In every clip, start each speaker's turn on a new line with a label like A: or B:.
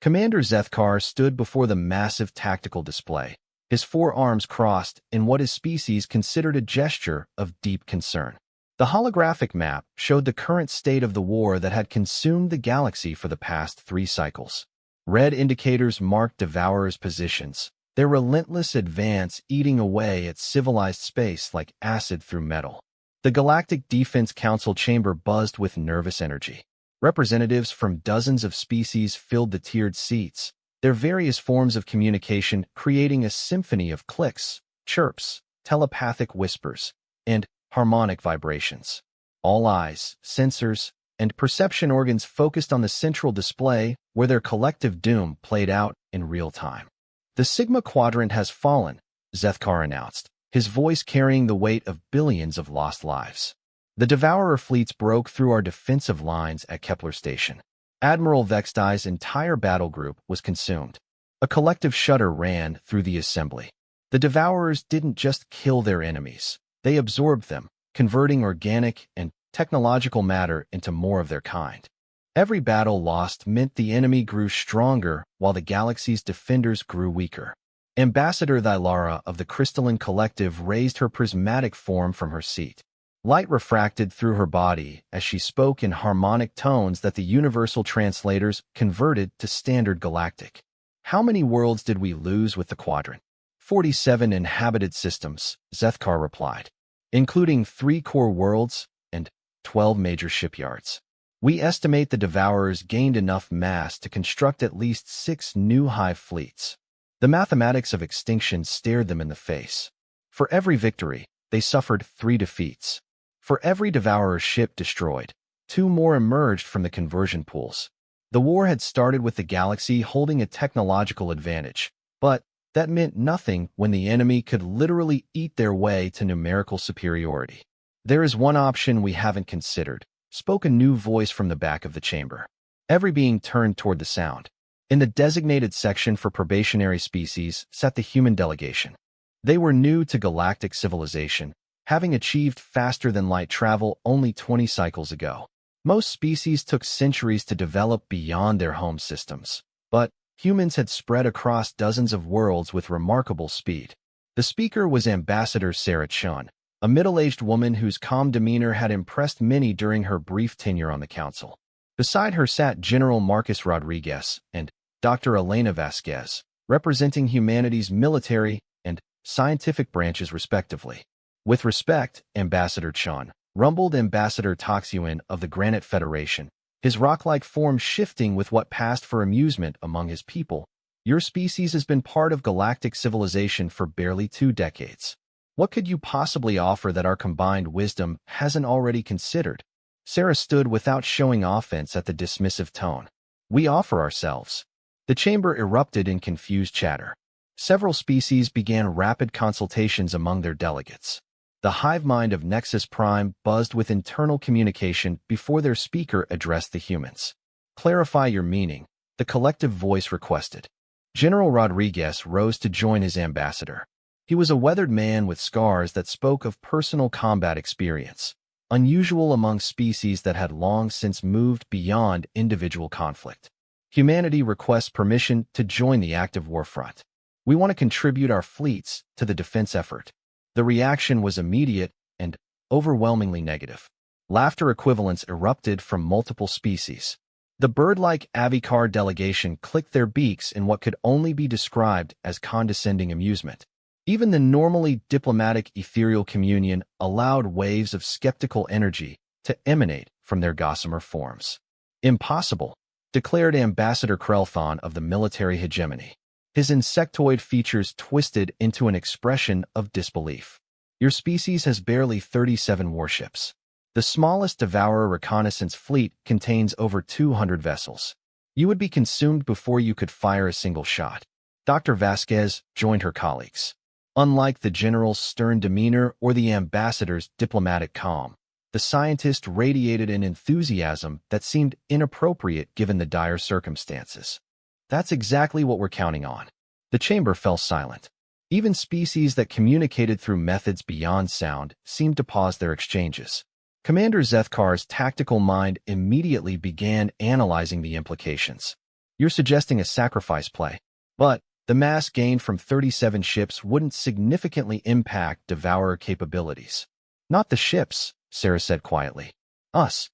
A: Commander Zethkar stood before the massive tactical display, his four arms crossed in what his species considered a gesture of deep concern. The holographic map showed the current state of the war that had consumed the galaxy for the past 3 cycles. Red indicators marked Devourer's positions, their relentless advance eating away at civilized space like acid through metal. The Galactic Defense Council chamber buzzed with nervous energy. Representatives from dozens of species filled the tiered seats, their various forms of communication creating a symphony of clicks, chirps, telepathic whispers, and harmonic vibrations. All eyes, sensors, and perception organs focused on the central display where their collective doom played out in real time. The Sigma Quadrant has fallen, Zethkar announced, his voice carrying the weight of billions of lost lives. The Devourer fleets broke through our defensive lines at Kepler Station. Admiral Vextai's entire battle group was consumed. A collective shudder ran through the assembly. The Devourers didn't just kill their enemies. They absorbed them, converting organic and technological matter into more of their kind. Every battle lost meant the enemy grew stronger while the galaxy's defenders grew weaker. Ambassador Thylara of the Crystalline Collective raised her prismatic form from her seat. Light refracted through her body as she spoke in harmonic tones that the universal translators converted to standard galactic. How many worlds did we lose with the quadrant? 47 inhabited systems, Zethkar replied, including 3 core worlds and 12 major shipyards. We estimate the Devourers gained enough mass to construct at least 6 new hive fleets. The mathematics of extinction stared them in the face. For every victory, they suffered 3 defeats. For every Devourer ship destroyed, 2 more emerged from the conversion pools. The war had started with the galaxy holding a technological advantage, but that meant nothing when the enemy could literally eat their way to numerical superiority. There is one option we haven't considered, spoke a new voice from the back of the chamber. Every being turned toward the sound. In the designated section for probationary species sat the human delegation. They were new to galactic civilization, having achieved faster-than-light travel only 20 cycles ago. Most species took centuries to develop beyond their home systems, but humans had spread across dozens of worlds with remarkable speed. The speaker was Ambassador Sarah Chun, a middle-aged woman whose calm demeanor had impressed many during her brief tenure on the council. Beside her sat General Marcus Rodriguez and Dr. Elena Vasquez, representing humanity's military and scientific branches respectively. With respect, Ambassador Chun, rumbled Ambassador Toxuin of the Granite Federation, his rock-like form shifting with what passed for amusement among his people. Your species has been part of galactic civilization for barely 2 decades. What could you possibly offer that our combined wisdom hasn't already considered? Sarah stood without showing offense at the dismissive tone. We offer ourselves. The chamber erupted in confused chatter. Several species began rapid consultations among their delegates. The hive mind of Nexus Prime buzzed with internal communication before their speaker addressed the humans. Clarify your meaning, the collective voice requested. General Rodriguez rose to join his ambassador. He was a weathered man with scars that spoke of personal combat experience, unusual among species that had long since moved beyond individual conflict. Humanity requests permission to join the active Warfront. We want to contribute our fleets to the defense effort. The reaction was immediate and overwhelmingly negative. Laughter equivalents erupted from multiple species. The bird-like Avicar delegation clicked their beaks in what could only be described as condescending amusement. Even the normally diplomatic ethereal communion allowed waves of skeptical energy to emanate from their gossamer forms. Impossible, declared Ambassador Krelthon of the military hegemony. His insectoid features twisted into an expression of disbelief. Your species has barely 37 warships. The smallest Devourer reconnaissance fleet contains over 200 vessels. You would be consumed before you could fire a single shot. Dr. Vasquez joined her colleagues. Unlike the general's stern demeanor or the ambassador's diplomatic calm, the scientist radiated an enthusiasm that seemed inappropriate given the dire circumstances. That's exactly what we're counting on. The chamber fell silent. Even species that communicated through methods beyond sound seemed to pause their exchanges. Commander Zethkar's tactical mind immediately began analyzing the implications. You're suggesting a sacrifice play. But the mass gained from 37 ships wouldn't significantly impact Devourer capabilities. Not the ships, Sarah said quietly. Us.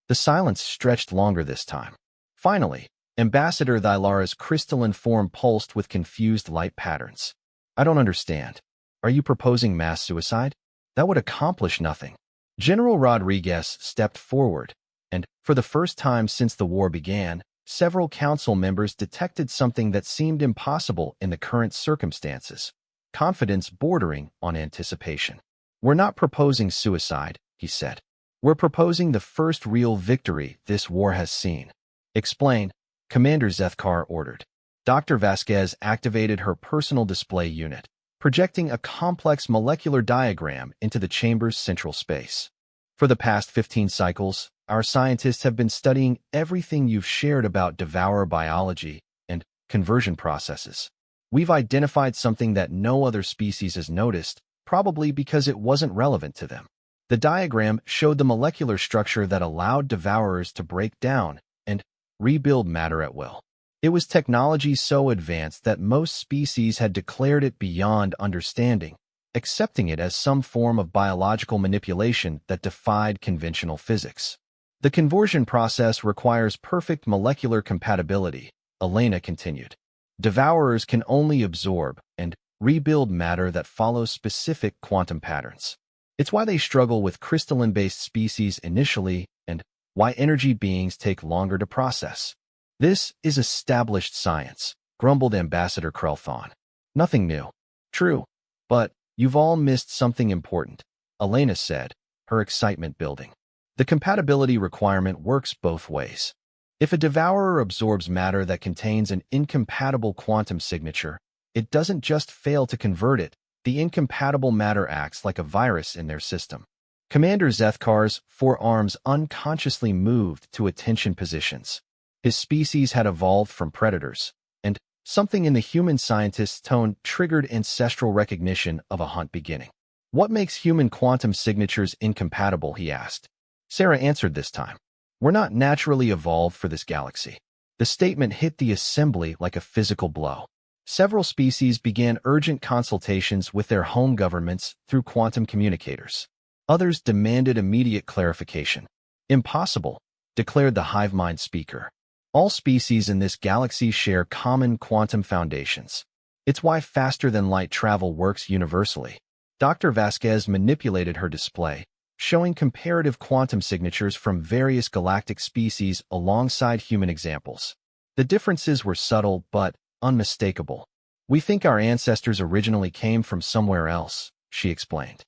A: The silence stretched longer this time. Finally, Ambassador Thylara's crystalline form pulsed with confused light patterns. I don't understand. Are you proposing mass suicide? That would accomplish nothing. General Rodriguez stepped forward, and, for the first time since the war began, several council members detected something that seemed impossible in the current circumstances. Confidence bordering on anticipation. We're not proposing suicide, he said. We're proposing the first real victory this war has seen. Explain, Commander Zethkar ordered. Dr. Vasquez activated her personal display unit, projecting a complex molecular diagram into the chamber's central space. For the past 15 cycles, our scientists have been studying everything you've shared about devourer biology and conversion processes. We've identified something that no other species has noticed, probably because it wasn't relevant to them. The diagram showed the molecular structure that allowed devourers to break down and rebuild matter at will. It was technology so advanced that most species had declared it beyond understanding, accepting it as some form of biological manipulation that defied conventional physics. The conversion process requires perfect molecular compatibility, Elena continued. Devourers can only absorb and rebuild matter that follows specific quantum patterns. It's why they struggle with crystalline-based species initially and why energy beings take longer to process. This is established science, grumbled Ambassador Krelthon. Nothing new. True, but you've all missed something important, Elena said, her excitement building. The compatibility requirement works both ways. If a devourer absorbs matter that contains an incompatible quantum signature, it doesn't just fail to convert it, the incompatible matter acts like a virus in their system. Commander Zethkar's forearms unconsciously moved to attention positions. His species had evolved from predators, and something in the human scientist's tone triggered ancestral recognition of a hunt beginning. What makes human quantum signatures incompatible, he asked. Sarah answered this time. We're not naturally evolved for this galaxy. The statement hit the assembly like a physical blow. Several species began urgent consultations with their home governments through quantum communicators. Others demanded immediate clarification. Impossible, declared the hive mind speaker. All species in this galaxy share common quantum foundations. It's why faster-than-light travel works universally. Dr. Vasquez manipulated her display, showing comparative quantum signatures from various galactic species alongside human examples. The differences were subtle but unmistakable. We think our ancestors originally came from somewhere else, she explained.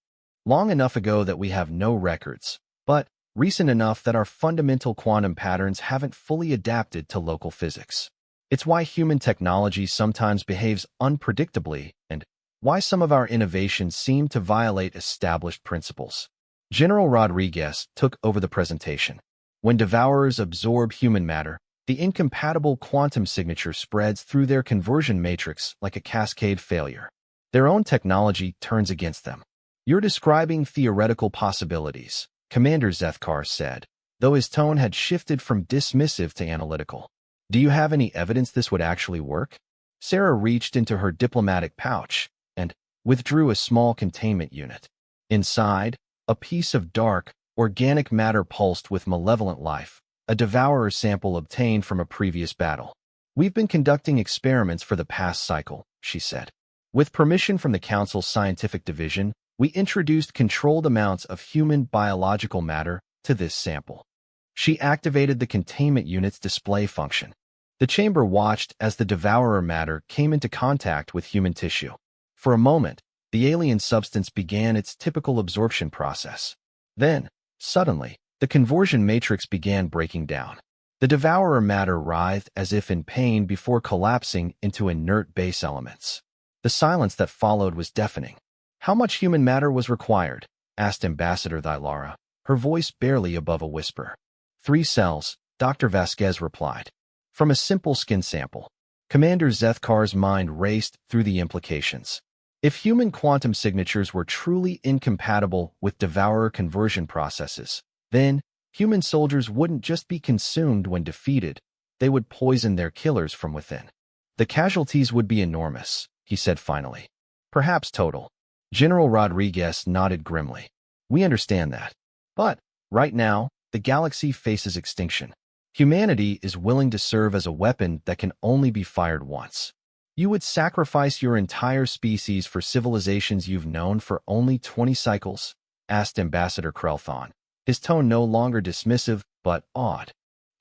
A: Long enough ago that we have no records, but recent enough that our fundamental quantum patterns haven't fully adapted to local physics. It's why human technology sometimes behaves unpredictably and why some of our innovations seem to violate established principles. General Rodriguez took over the presentation. When devourers absorb human matter, the incompatible quantum signature spreads through their conversion matrix like a cascade failure. Their own technology turns against them. You're describing theoretical possibilities, Commander Zethkar said, though his tone had shifted from dismissive to analytical. Do you have any evidence this would actually work? Sarah reached into her diplomatic pouch and withdrew a small containment unit. Inside, a piece of dark, organic matter pulsed with malevolent life, a devourer sample obtained from a previous battle. We've been conducting experiments for the past cycle, she said. With permission from the Council's scientific division, we introduced controlled amounts of human biological matter to this sample. She activated the containment unit's display function. The chamber watched as the devourer matter came into contact with human tissue. For a moment, the alien substance began its typical absorption process. Then, suddenly, the conversion matrix began breaking down. The devourer matter writhed as if in pain before collapsing into inert base elements. The silence that followed was deafening. How much human matter was required? Asked Ambassador Thylara, her voice barely above a whisper. 3 cells, Dr. Vasquez replied. From a simple skin sample. Commander Zethkar's mind raced through the implications. If human quantum signatures were truly incompatible with devourer conversion processes, then human soldiers wouldn't just be consumed when defeated, they would poison their killers from within. The casualties would be enormous, he said finally. Perhaps total. General Rodriguez nodded grimly. We understand that. But, right now, the galaxy faces extinction. Humanity is willing to serve as a weapon that can only be fired once. You would sacrifice your entire species for civilizations you've known for only 20 cycles? Asked Ambassador Krelthon, his tone no longer dismissive, but awed.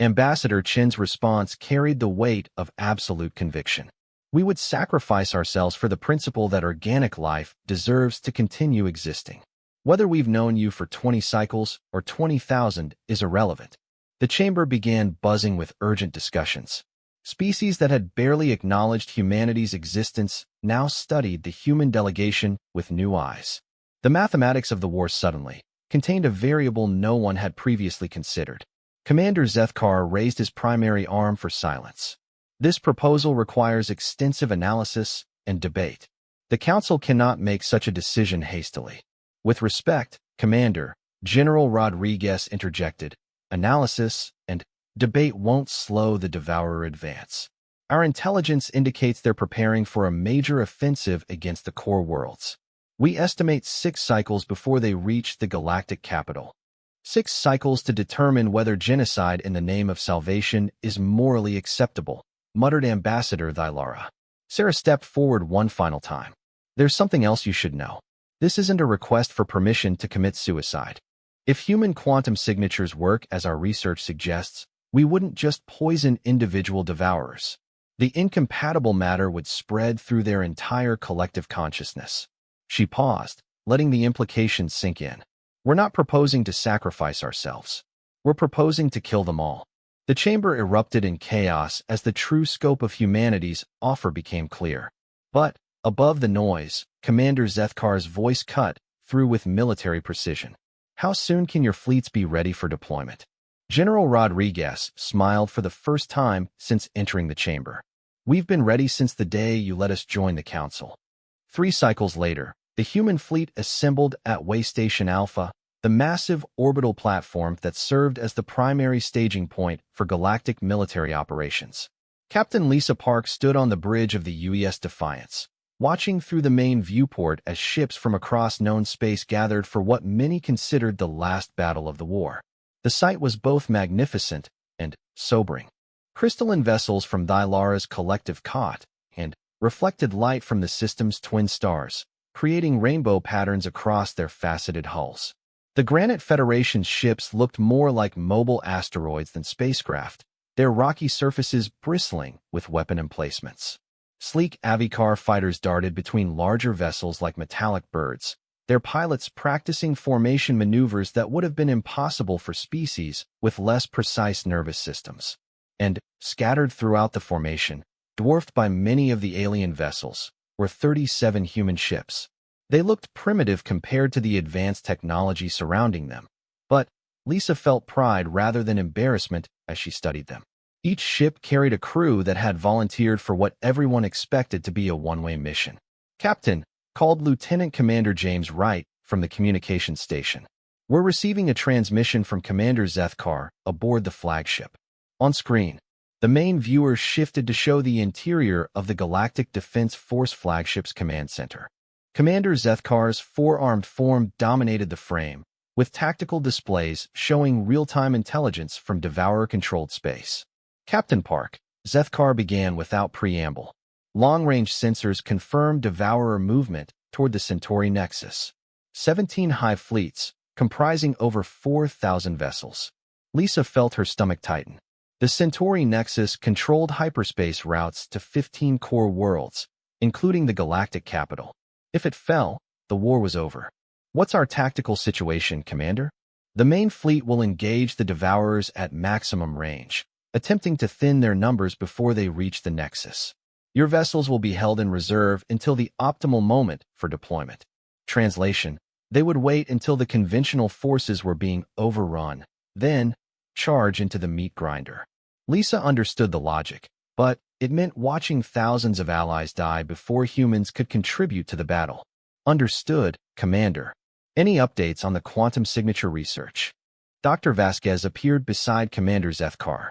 A: Ambassador Chin's response carried the weight of absolute conviction. We would sacrifice ourselves for the principle that organic life deserves to continue existing. Whether we've known you for 20 cycles or 20,000 is irrelevant. The chamber began buzzing with urgent discussions. Species that had barely acknowledged humanity's existence now studied the human delegation with new eyes. The mathematics of the war suddenly contained a variable no one had previously considered. Commander Zethkar raised his primary arm for silence. This proposal requires extensive analysis and debate. The Council cannot make such a decision hastily. With respect, Commander, General Rodriguez interjected, analysis and debate won't slow the Devourer advance. Our intelligence indicates they're preparing for a major offensive against the core worlds. We estimate 6 cycles before they reach the galactic capital. 6 cycles to determine whether genocide in the name of salvation is morally acceptable, muttered Ambassador Thylara. Sarah stepped forward one final time. There's something else you should know. This isn't a request for permission to commit suicide. If human quantum signatures work as our research suggests, we wouldn't just poison individual devourers. The incompatible matter would spread through their entire collective consciousness. She paused, letting the implications sink in. We're not proposing to sacrifice ourselves. We're proposing to kill them all. The chamber erupted in chaos as the true scope of humanity's offer became clear. But, above the noise, Commander Zethkar's voice cut through with military precision. How soon can your fleets be ready for deployment? General Rodriguez smiled for the first time since entering the chamber. We've been ready since the day you let us join the Council. 3 cycles later, the human fleet assembled at Waystation Alpha, the massive orbital platform that served as the primary staging point for galactic military operations. Captain Lisa Park stood on the bridge of the UES Defiance, watching through the main viewport as ships from across known space gathered for what many considered the last battle of the war. The sight was both magnificent and sobering. Crystalline vessels from Thylara's collective caught and reflected light from the system's twin stars, creating rainbow patterns across their faceted hulls. The Granite Federation's ships looked more like mobile asteroids than spacecraft, their rocky surfaces bristling with weapon emplacements. Sleek Avikar fighters darted between larger vessels like metallic birds, their pilots practicing formation maneuvers that would have been impossible for species with less precise nervous systems. And, scattered throughout the formation, dwarfed by many of the alien vessels, were 37 human ships. They looked primitive compared to the advanced technology surrounding them. But Lisa felt pride rather than embarrassment as she studied them. Each ship carried a crew that had volunteered for what everyone expected to be a one-way mission. Captain, called Lieutenant Commander James Wright from the communications station. We're receiving a transmission from Commander Zethkar aboard the flagship. On screen, the main viewer shifted to show the interior of the Galactic Defense Force flagship's command center. Commander Zethkar's 4-armed form dominated the frame, with tactical displays showing real-time intelligence from Devourer-controlled space. Captain Park, Zethkar began without preamble. Long-range sensors confirmed Devourer movement toward the Centauri Nexus. 17 hive fleets, comprising over 4,000 vessels. Lisa felt her stomach tighten. The Centauri Nexus controlled hyperspace routes to 15 core worlds, including the galactic capital. If it fell, the war was over. What's our tactical situation, Commander? The main fleet will engage the Devourers at maximum range, attempting to thin their numbers before they reach the Nexus. Your vessels will be held in reserve until the optimal moment for deployment. Translation: they would wait until the conventional forces were being overrun, then charge into the meat grinder. Lisa understood the logic, but it meant watching thousands of allies die before humans could contribute to the battle. Understood, Commander. Any updates on the quantum signature research? Dr. Vasquez appeared beside Commander Zethkar.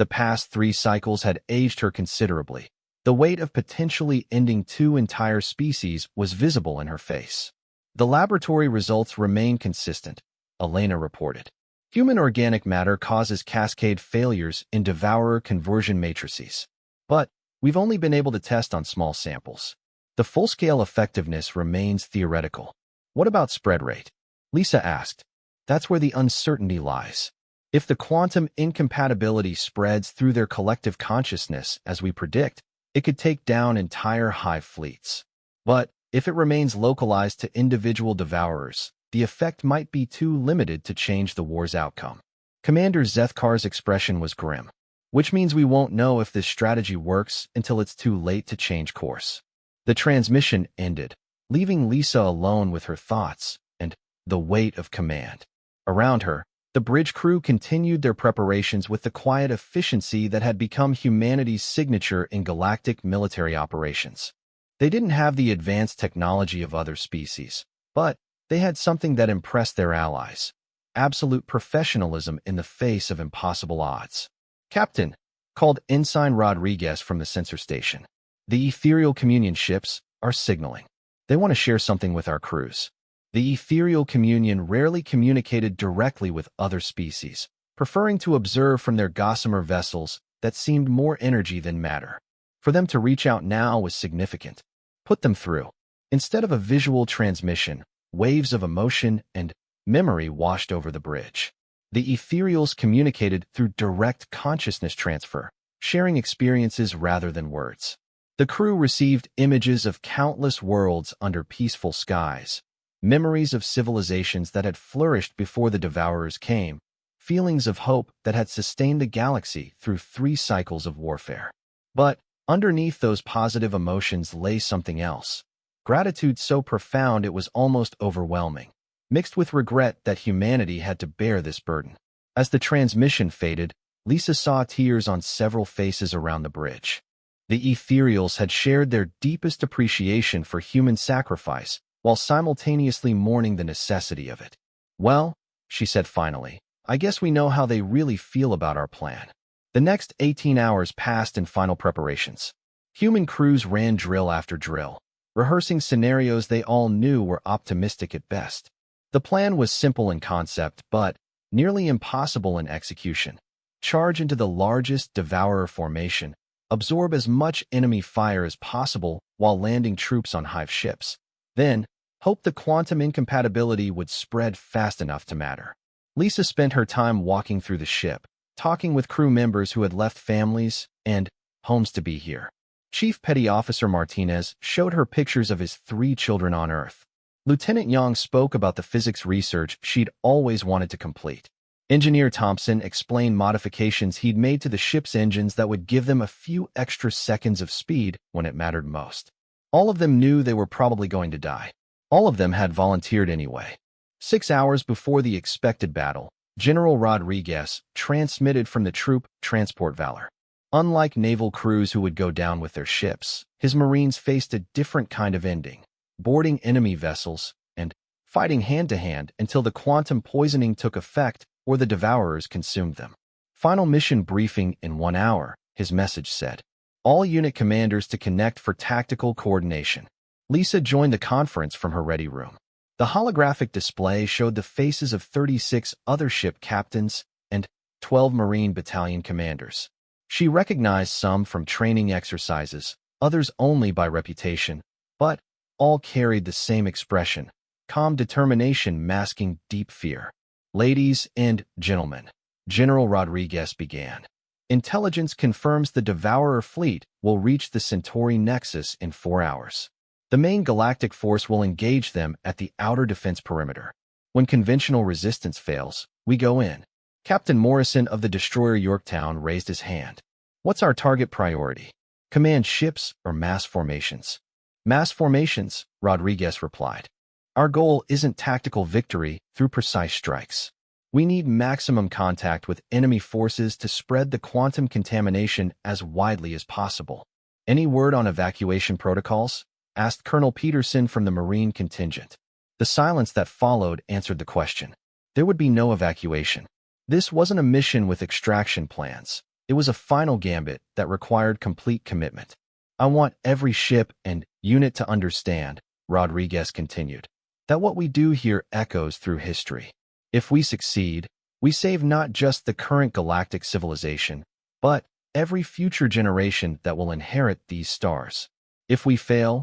A: The past 3 cycles had aged her considerably. The weight of potentially ending 2 entire species was visible in her face. The laboratory results remain consistent, Elena reported. Human organic matter causes cascade failures in devourer conversion matrices. But we've only been able to test on small samples. The full-scale effectiveness remains theoretical. What about spread rate? Lisa asked. That's where the uncertainty lies. If the quantum incompatibility spreads through their collective consciousness, as we predict, it could take down entire hive fleets. But if it remains localized to individual devourers, the effect might be too limited to change the war's outcome. Commander Zethkar's expression was grim, which means we won't know if this strategy works until it's too late to change course. The transmission ended, leaving Lisa alone with her thoughts and the weight of command. Around her, the bridge crew continued their preparations with the quiet efficiency that had become humanity's signature in galactic military operations. They didn't have the advanced technology of other species, but they had something that impressed their allies: absolute professionalism in the face of impossible odds. "Captain," called Ensign Rodriguez from the sensor station. "The ethereal communion ships are signaling. They want to share something with our crews." The ethereal communion rarely communicated directly with other species, preferring to observe from their gossamer vessels that seemed more energy than matter. For them to reach out now was significant. Put them through. Instead of a visual transmission, waves of emotion and memory washed over the bridge. The ethereals communicated through direct consciousness transfer, sharing experiences rather than words. The crew received images of countless worlds under peaceful skies, memories of civilizations that had flourished before the devourers came, feelings of hope that had sustained the galaxy through 3 cycles of warfare. But underneath those positive emotions lay something else. Gratitude so profound it was almost overwhelming, mixed with regret that humanity had to bear this burden. As the transmission faded, Lisa saw tears on several faces around the bridge. The ethereals had shared their deepest appreciation for human sacrifice, while simultaneously mourning the necessity of it. "Well," she said finally, "I guess we know how they really feel about our plan." The next 18 hours passed in final preparations. Human crews ran drill after drill, rehearsing scenarios they all knew were optimistic at best. The plan was simple in concept, but nearly impossible in execution. Charge into the largest devourer formation, absorb as much enemy fire as possible while landing troops on hive ships. Then, hope the quantum incompatibility would spread fast enough to matter. Lisa spent her time walking through the ship, talking with crew members who had left families and homes to be here. Chief Petty Officer Martinez showed her pictures of his 3 children on Earth. Lieutenant Young spoke about the physics research she'd always wanted to complete. Engineer Thompson explained modifications he'd made to the ship's engines that would give them a few extra seconds of speed when it mattered most. All of them knew they were probably going to die. All of them had volunteered anyway. 6 hours before the expected battle, General Rodriguez transmitted from the troop Transport Valor. Unlike naval crews who would go down with their ships, his Marines faced a different kind of ending: boarding enemy vessels and fighting hand-to-hand until the quantum poisoning took effect or the devourers consumed them. "Final mission briefing in 1 hour," his message said. "All unit commanders to connect for tactical coordination." Lisa joined the conference from her ready room. The holographic display showed the faces of 36 other ship captains and 12 Marine battalion commanders. She recognized some from training exercises, others only by reputation, but all carried the same expression: calm determination masking deep fear. "Ladies and gentlemen," General Rodriguez began, "intelligence confirms the Devourer fleet will reach the Centauri Nexus in 4 hours. The main galactic force will engage them at the outer defense perimeter. When conventional resistance fails, we go in." Captain Morrison of the destroyer Yorktown raised his hand. "What's our target priority? Command ships or mass formations?" "Mass formations," Rodriguez replied. "Our goal isn't tactical victory through precise strikes. We need maximum contact with enemy forces to spread the quantum contamination as widely as possible." "Any word on evacuation protocols?" asked Colonel Peterson from the Marine contingent. The silence that followed answered the question. There would be no evacuation. This wasn't a mission with extraction plans. It was a final gambit that required complete commitment. I want every ship and unit to understand, Rodriguez continued, that what we do here echoes through history. If we succeed, we save not just the current galactic civilization, but every future generation that will inherit these stars. If we fail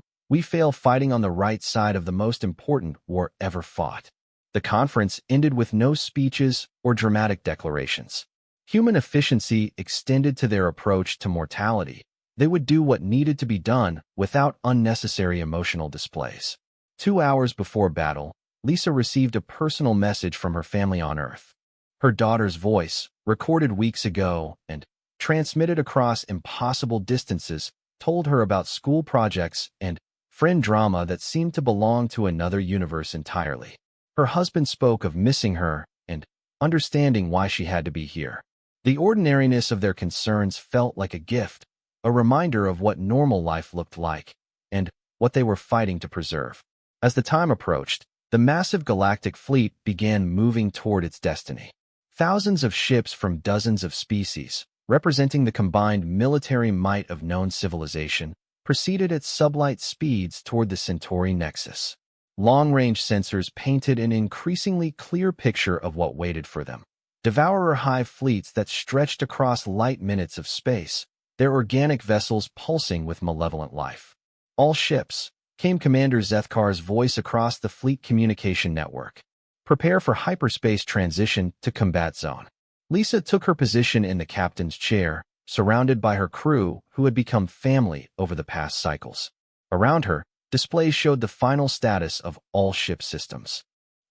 A: fighting on the right side of the most important war ever fought. The conference ended with no speeches or dramatic declarations. Human efficiency extended to their approach to mortality. They would do what needed to be done without unnecessary emotional displays. 2 hours before battle, Lisa received a personal message from her family on Earth. Her daughter's voice, recorded weeks ago and transmitted across impossible distances, told her about school projects and friend drama that seemed to belong to another universe entirely. Her husband spoke of missing her and understanding why she had to be here. The ordinariness of their concerns felt like a gift, a reminder of what normal life looked like and what they were fighting to preserve. As the time approached, the massive galactic fleet began moving toward its destiny. Thousands of ships from dozens of species, representing the combined military might of known civilization, proceeded at sublight speeds toward the Centauri nexus. Long-range sensors painted an increasingly clear picture of what waited for them. Devourer hive fleets that stretched across light minutes of space, their organic vessels pulsing with malevolent life. All ships, came Commander Zethkar's voice across the fleet communication network. Prepare for hyperspace transition to combat zone. Lisa took her position in the captain's chair, surrounded by her crew who had become family over the past cycles. Around her, displays showed the final status of all ship systems.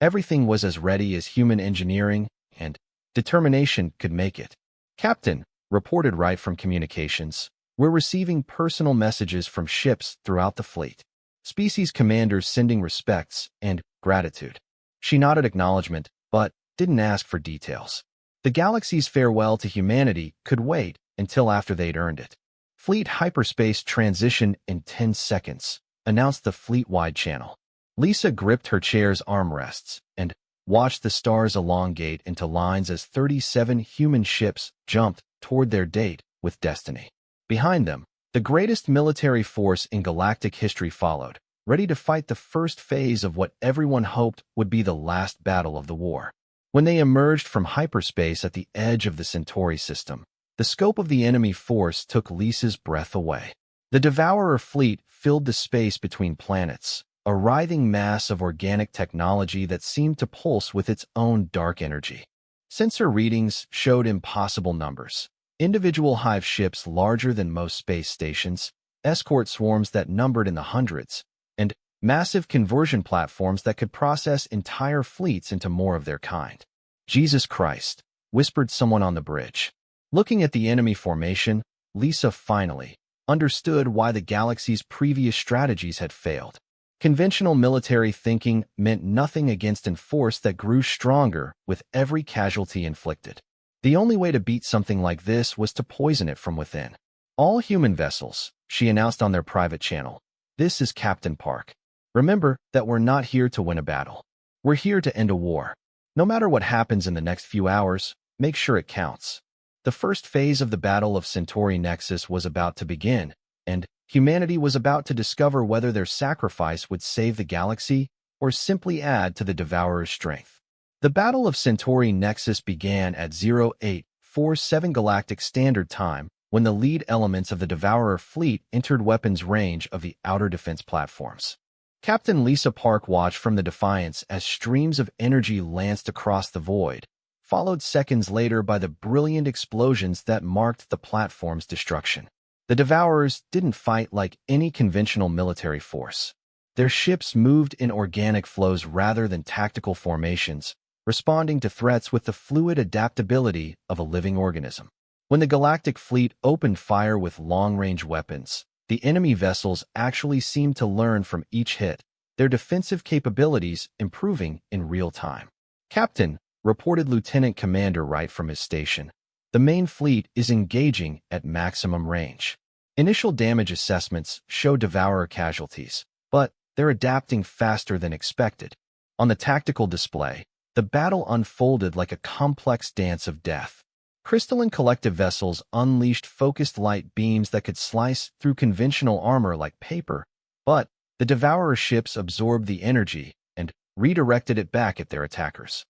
A: Everything was as ready as human engineering and determination could make it. Captain, reported right from communications, we're receiving personal messages from ships throughout the fleet. Species commanders sending respects and gratitude. She nodded acknowledgement, but didn't ask for details. The galaxy's farewell to humanity could wait until after they'd earned it. Fleet hyperspace transition in 10 seconds, announced the fleet-wide channel. Lisa gripped her chair's armrests and watched the stars elongate into lines as 37 human ships jumped toward their date with destiny. Behind them, the greatest military force in galactic history followed, ready to fight the first phase of what everyone hoped would be the last battle of the war. When they emerged from hyperspace at the edge of the Centauri system, the scope of the enemy force took Lisa's breath away. The Devourer fleet filled the space between planets, a writhing mass of organic technology that seemed to pulse with its own dark energy. Sensor readings showed impossible numbers. Individual hive ships larger than most space stations, escort swarms that numbered in the hundreds, and massive conversion platforms that could process entire fleets into more of their kind. Jesus Christ, whispered someone on the bridge. Looking at the enemy formation, Lisa finally understood why the galaxy's previous strategies had failed. Conventional military thinking meant nothing against a force that grew stronger with every casualty inflicted. The only way to beat something like this was to poison it from within. All human vessels, she announced on their private channel. This is Captain Park. Remember that we're not here to win a battle. We're here to end a war. No matter what happens in the next few hours, make sure it counts. The first phase of the Battle of Centauri Nexus was about to begin, and humanity was about to discover whether their sacrifice would save the galaxy or simply add to the Devourer's strength. The Battle of Centauri Nexus began at 0847 Galactic Standard Time when the lead elements of the Devourer fleet entered weapons range of the outer defense platforms. Captain Lisa Park watched from the Defiance as streams of energy lanced across the void, followed seconds later by the brilliant explosions that marked the platform's destruction. The Devourers didn't fight like any conventional military force. Their ships moved in organic flows rather than tactical formations, responding to threats with the fluid adaptability of a living organism. When the galactic fleet opened fire with long-range weapons, the enemy vessels actually seemed to learn from each hit, their defensive capabilities improving in real time. Captain, reported Lieutenant Commander Wright from his station, the main fleet is engaging at maximum range. Initial damage assessments show Devourer casualties, but they're adapting faster than expected. On the tactical display, the battle unfolded like a complex dance of death. Crystalline collective vessels unleashed focused light beams that could slice through conventional armor like paper, but the Devourer ships absorbed the energy and redirected it back at their attackers.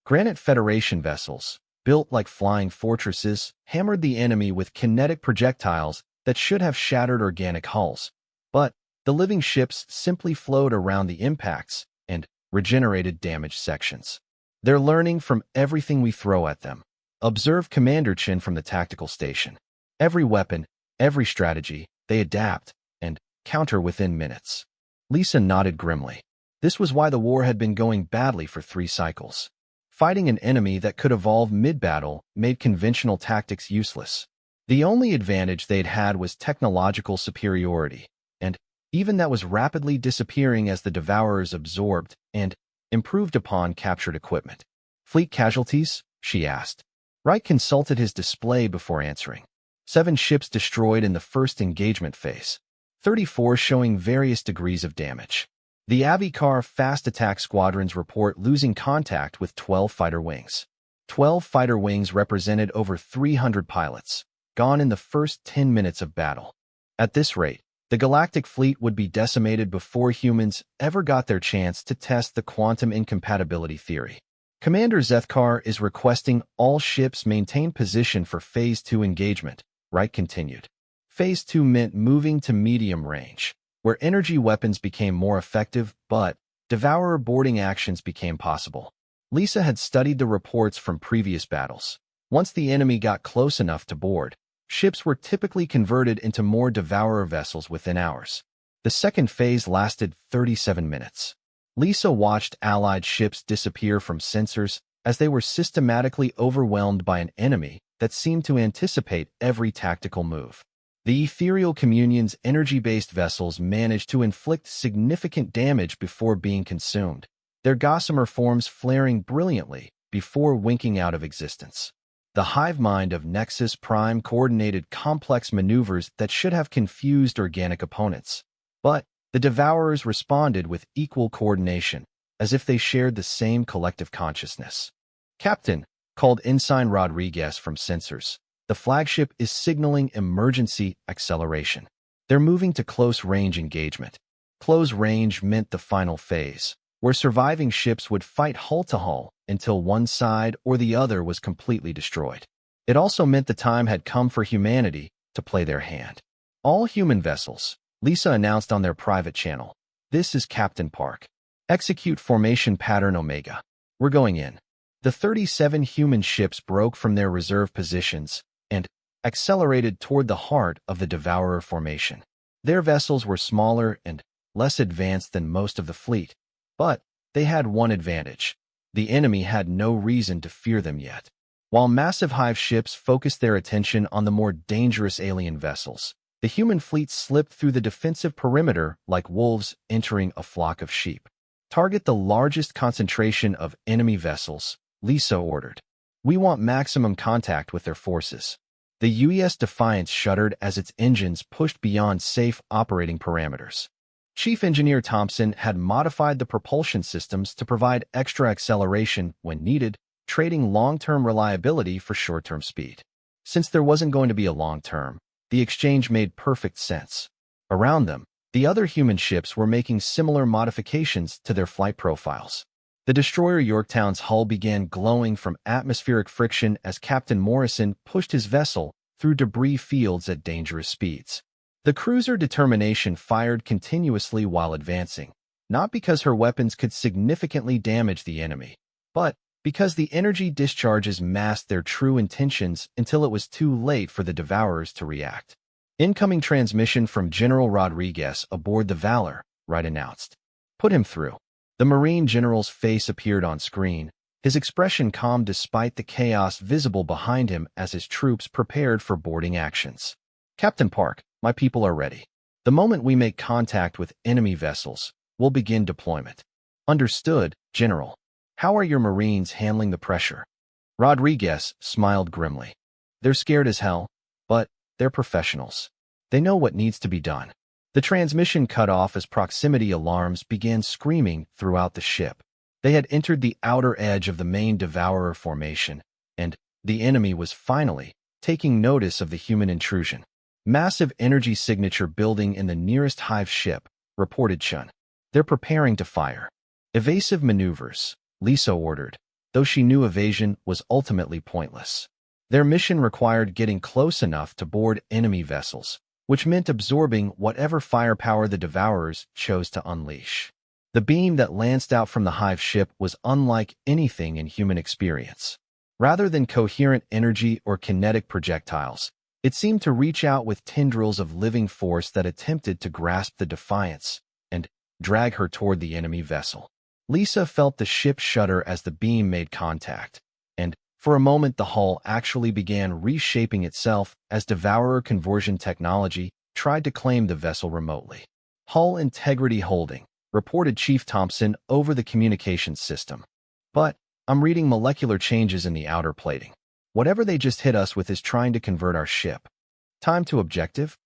A: Granite Federation vessels, built like flying fortresses, hammered the enemy with kinetic projectiles that should have shattered organic hulls, but the living ships simply flowed around the impacts and regenerated damaged sections. They're learning from everything we throw at them, observed Commander Chin from the tactical station. Every weapon, every strategy, they adapt and counter within minutes. Lisa nodded grimly. This was why the war had been going badly for 3 cycles. Fighting an enemy that could evolve mid-battle made conventional tactics useless. The only advantage they'd had was technological superiority, and even that was rapidly disappearing as the Devourers absorbed and improved upon captured equipment. Fleet casualties? She asked. Wright consulted his display before answering. 7 ships destroyed in the first engagement phase, 34 showing various degrees of damage. The Avikar fast attack squadrons report losing contact with 12 fighter wings. 12 fighter wings represented over 300 pilots, gone in the first 10 minutes of battle. At this rate, the galactic fleet would be decimated before humans ever got their chance to test the quantum incompatibility theory. Commander Zethkar is requesting all ships maintain position for Phase 2 engagement, Wright continued. Phase 2 meant moving to medium range, where energy weapons became more effective, but Devourer boarding actions became possible. Lisa had studied the reports from previous battles. Once the enemy got close enough to board, ships were typically converted into more Devourer vessels within hours. The second phase lasted 37 minutes. Lisa watched Allied ships disappear from sensors as they were systematically overwhelmed by an enemy that seemed to anticipate every tactical move. The Ethereal Communion's energy-based vessels managed to inflict significant damage before being consumed, their gossamer forms flaring brilliantly before winking out of existence. The hive mind of Nexus Prime coordinated complex maneuvers that should have confused organic opponents. But the Devourers responded with equal coordination, as if they shared the same collective consciousness. Captain, called Ensign Rodriguez from sensors, the flagship is signaling emergency acceleration. They're moving to close-range engagement. Close range meant the final phase, where surviving ships would fight hull to hull until one side or the other was completely destroyed. It also meant the time had come for humanity to play their hand. All human vessels, Lisa announced on their private channel. This is Captain Park. Execute formation pattern Omega. We're going in. The 37 human ships broke from their reserve positions and accelerated toward the heart of the Devourer formation. Their vessels were smaller and less advanced than most of the fleet, but they had one advantage. The enemy had no reason to fear them yet. While massive hive ships focused their attention on the more dangerous alien vessels, the human fleet slipped through the defensive perimeter like wolves entering a flock of sheep. Target the largest concentration of enemy vessels, Lisa ordered. We want maximum contact with their forces. The UES Defiant shuddered as its engines pushed beyond safe operating parameters. Chief Engineer Thompson had modified the propulsion systems to provide extra acceleration when needed, trading long-term reliability for short-term speed. Since there wasn't going to be a long-term, the exchange made perfect sense. Around them, the other human ships were making similar modifications to their flight profiles. The destroyer Yorktown's hull began glowing from atmospheric friction as Captain Morrison pushed his vessel through debris fields at dangerous speeds. The cruiser Determination fired continuously while advancing, not because her weapons could significantly damage the enemy, but because the energy discharges masked their true intentions until it was too late for the Devourers to react. Incoming transmission from General Rodriguez aboard the Valor, Wright announced. Put him through. The Marine General's face appeared on screen, his expression calm despite the chaos visible behind him as his troops prepared for boarding actions. Captain Park, my people are ready. The moment we make contact with enemy vessels, we'll begin deployment. Understood, General. How are your Marines handling the pressure? Rodriguez smiled grimly. They're scared as hell, but they're professionals. They know what needs to be done. The transmission cut off as proximity alarms began screaming throughout the ship. They had entered the outer edge of the main Devourer formation, and The enemy was finally taking notice of the human intrusion. Massive energy signature building in the nearest hive ship, reported Chun. They're preparing to fire. Evasive maneuvers, Lisa ordered, though she knew evasion was ultimately pointless. Their mission required getting close enough to board enemy vessels, which meant absorbing whatever firepower the Devourers chose to unleash. The beam that lanced out from the hive ship was unlike anything in human experience. Rather than coherent energy or kinetic projectiles, it seemed to reach out with tendrils of living force that attempted to grasp the Defiance and drag her toward the enemy vessel. Lisa felt the ship shudder as the beam made contact, and for a moment the hull actually began reshaping itself as Devourer conversion technology tried to claim the vessel remotely. Hull integrity holding, reported Chief Thompson over the communications system. But I'm reading molecular changes in the outer plating. Whatever they just hit us with is trying to convert our ship. Time to objective?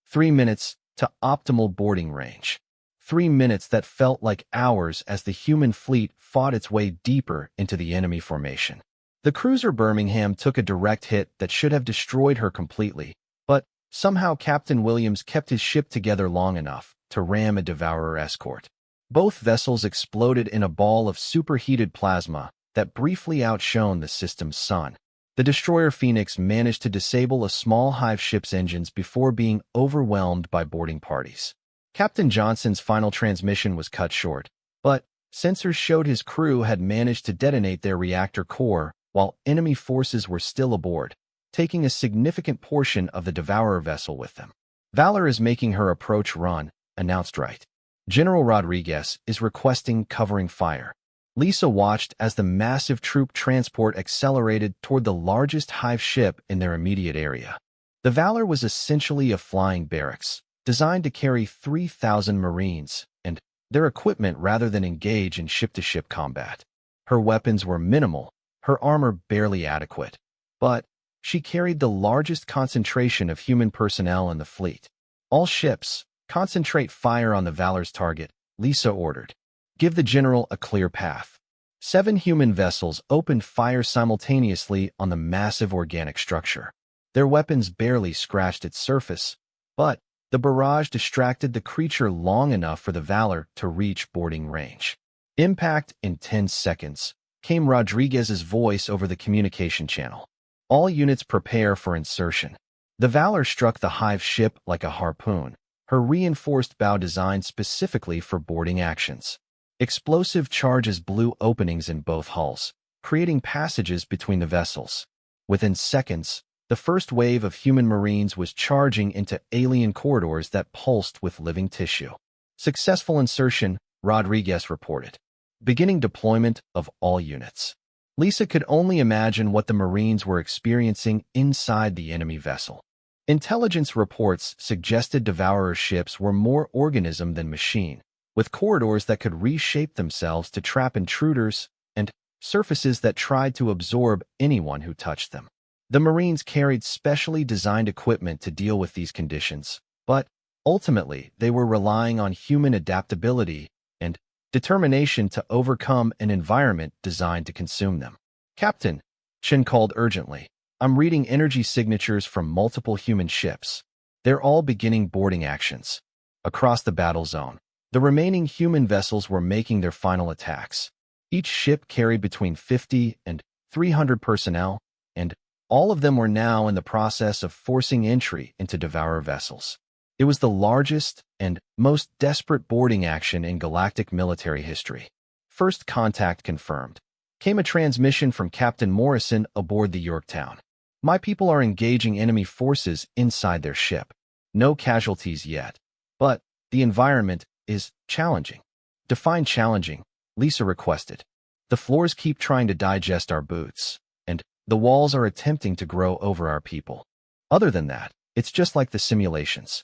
A: 3 minutes to optimal boarding range. 3 minutes that felt like hours as the human fleet fought its way deeper into the enemy formation. The cruiser Birmingham took a direct hit that should have destroyed her completely, but somehow Captain Williams kept his ship together long enough to ram a Devourer escort. Both vessels exploded in a ball of superheated plasma that briefly outshone the system's sun. The destroyer Phoenix managed to disable a small hive ship's engines before being overwhelmed by boarding parties. Captain Johnson's final transmission was cut short, but sensors showed his crew had managed to detonate their reactor core while enemy forces were still aboard, taking a significant portion of the Devourer vessel with them. Valor is making her approach run, announced Wright. General Rodriguez is requesting covering fire. Lisa watched as the massive troop transport accelerated toward the largest hive ship in their immediate area. The Valor was essentially a flying barracks, designed to carry 3,000 Marines and their equipment rather than engage in ship-to-ship combat. Her weapons were minimal, her armor barely adequate, but she carried the largest concentration of human personnel in the fleet. All ships, concentrate fire on the Valor's target, Lisa ordered. Give the general a clear path. 7 human vessels opened fire simultaneously on the massive organic structure. Their weapons barely scratched its surface, but the barrage distracted the creature long enough for the Valor to reach boarding range. Impact in 10 seconds, came Rodriguez's voice over the communication channel. All units prepare for insertion. The Valor struck the hive ship like a harpoon, her reinforced bow designed specifically for boarding actions. Explosive charges blew openings in both hulls, creating passages between the vessels. Within seconds, the first wave of human Marines was charging into alien corridors that pulsed with living tissue. Successful insertion, Rodriguez reported. Beginning deployment of all units. Lisa could only imagine what the Marines were experiencing inside the enemy vessel. Intelligence reports suggested Devourer ships were more organism than machine, with corridors that could reshape themselves to trap intruders and surfaces that tried to absorb anyone who touched them. The Marines carried specially designed equipment to deal with these conditions, but ultimately they were relying on human adaptability and determination to overcome an environment designed to consume them. Captain, Chen called urgently. I'm reading energy signatures from multiple human ships. They're all beginning boarding actions. Across the battle zone, the remaining human vessels were making their final attacks. Each ship carried between 50 and 300 personnel, and all of them were now in the process of forcing entry into Devourer vessels. It was the largest and most desperate boarding action in galactic military history. First contact confirmed. Came a transmission from Captain Morrison aboard the Yorktown. My people are engaging enemy forces inside their ship. No casualties yet, but the environment is challenging. Define challenging, Lisa requested. The floors keep trying to digest our boots, and the walls are attempting to grow over our people. Other than that, it's just like the simulations.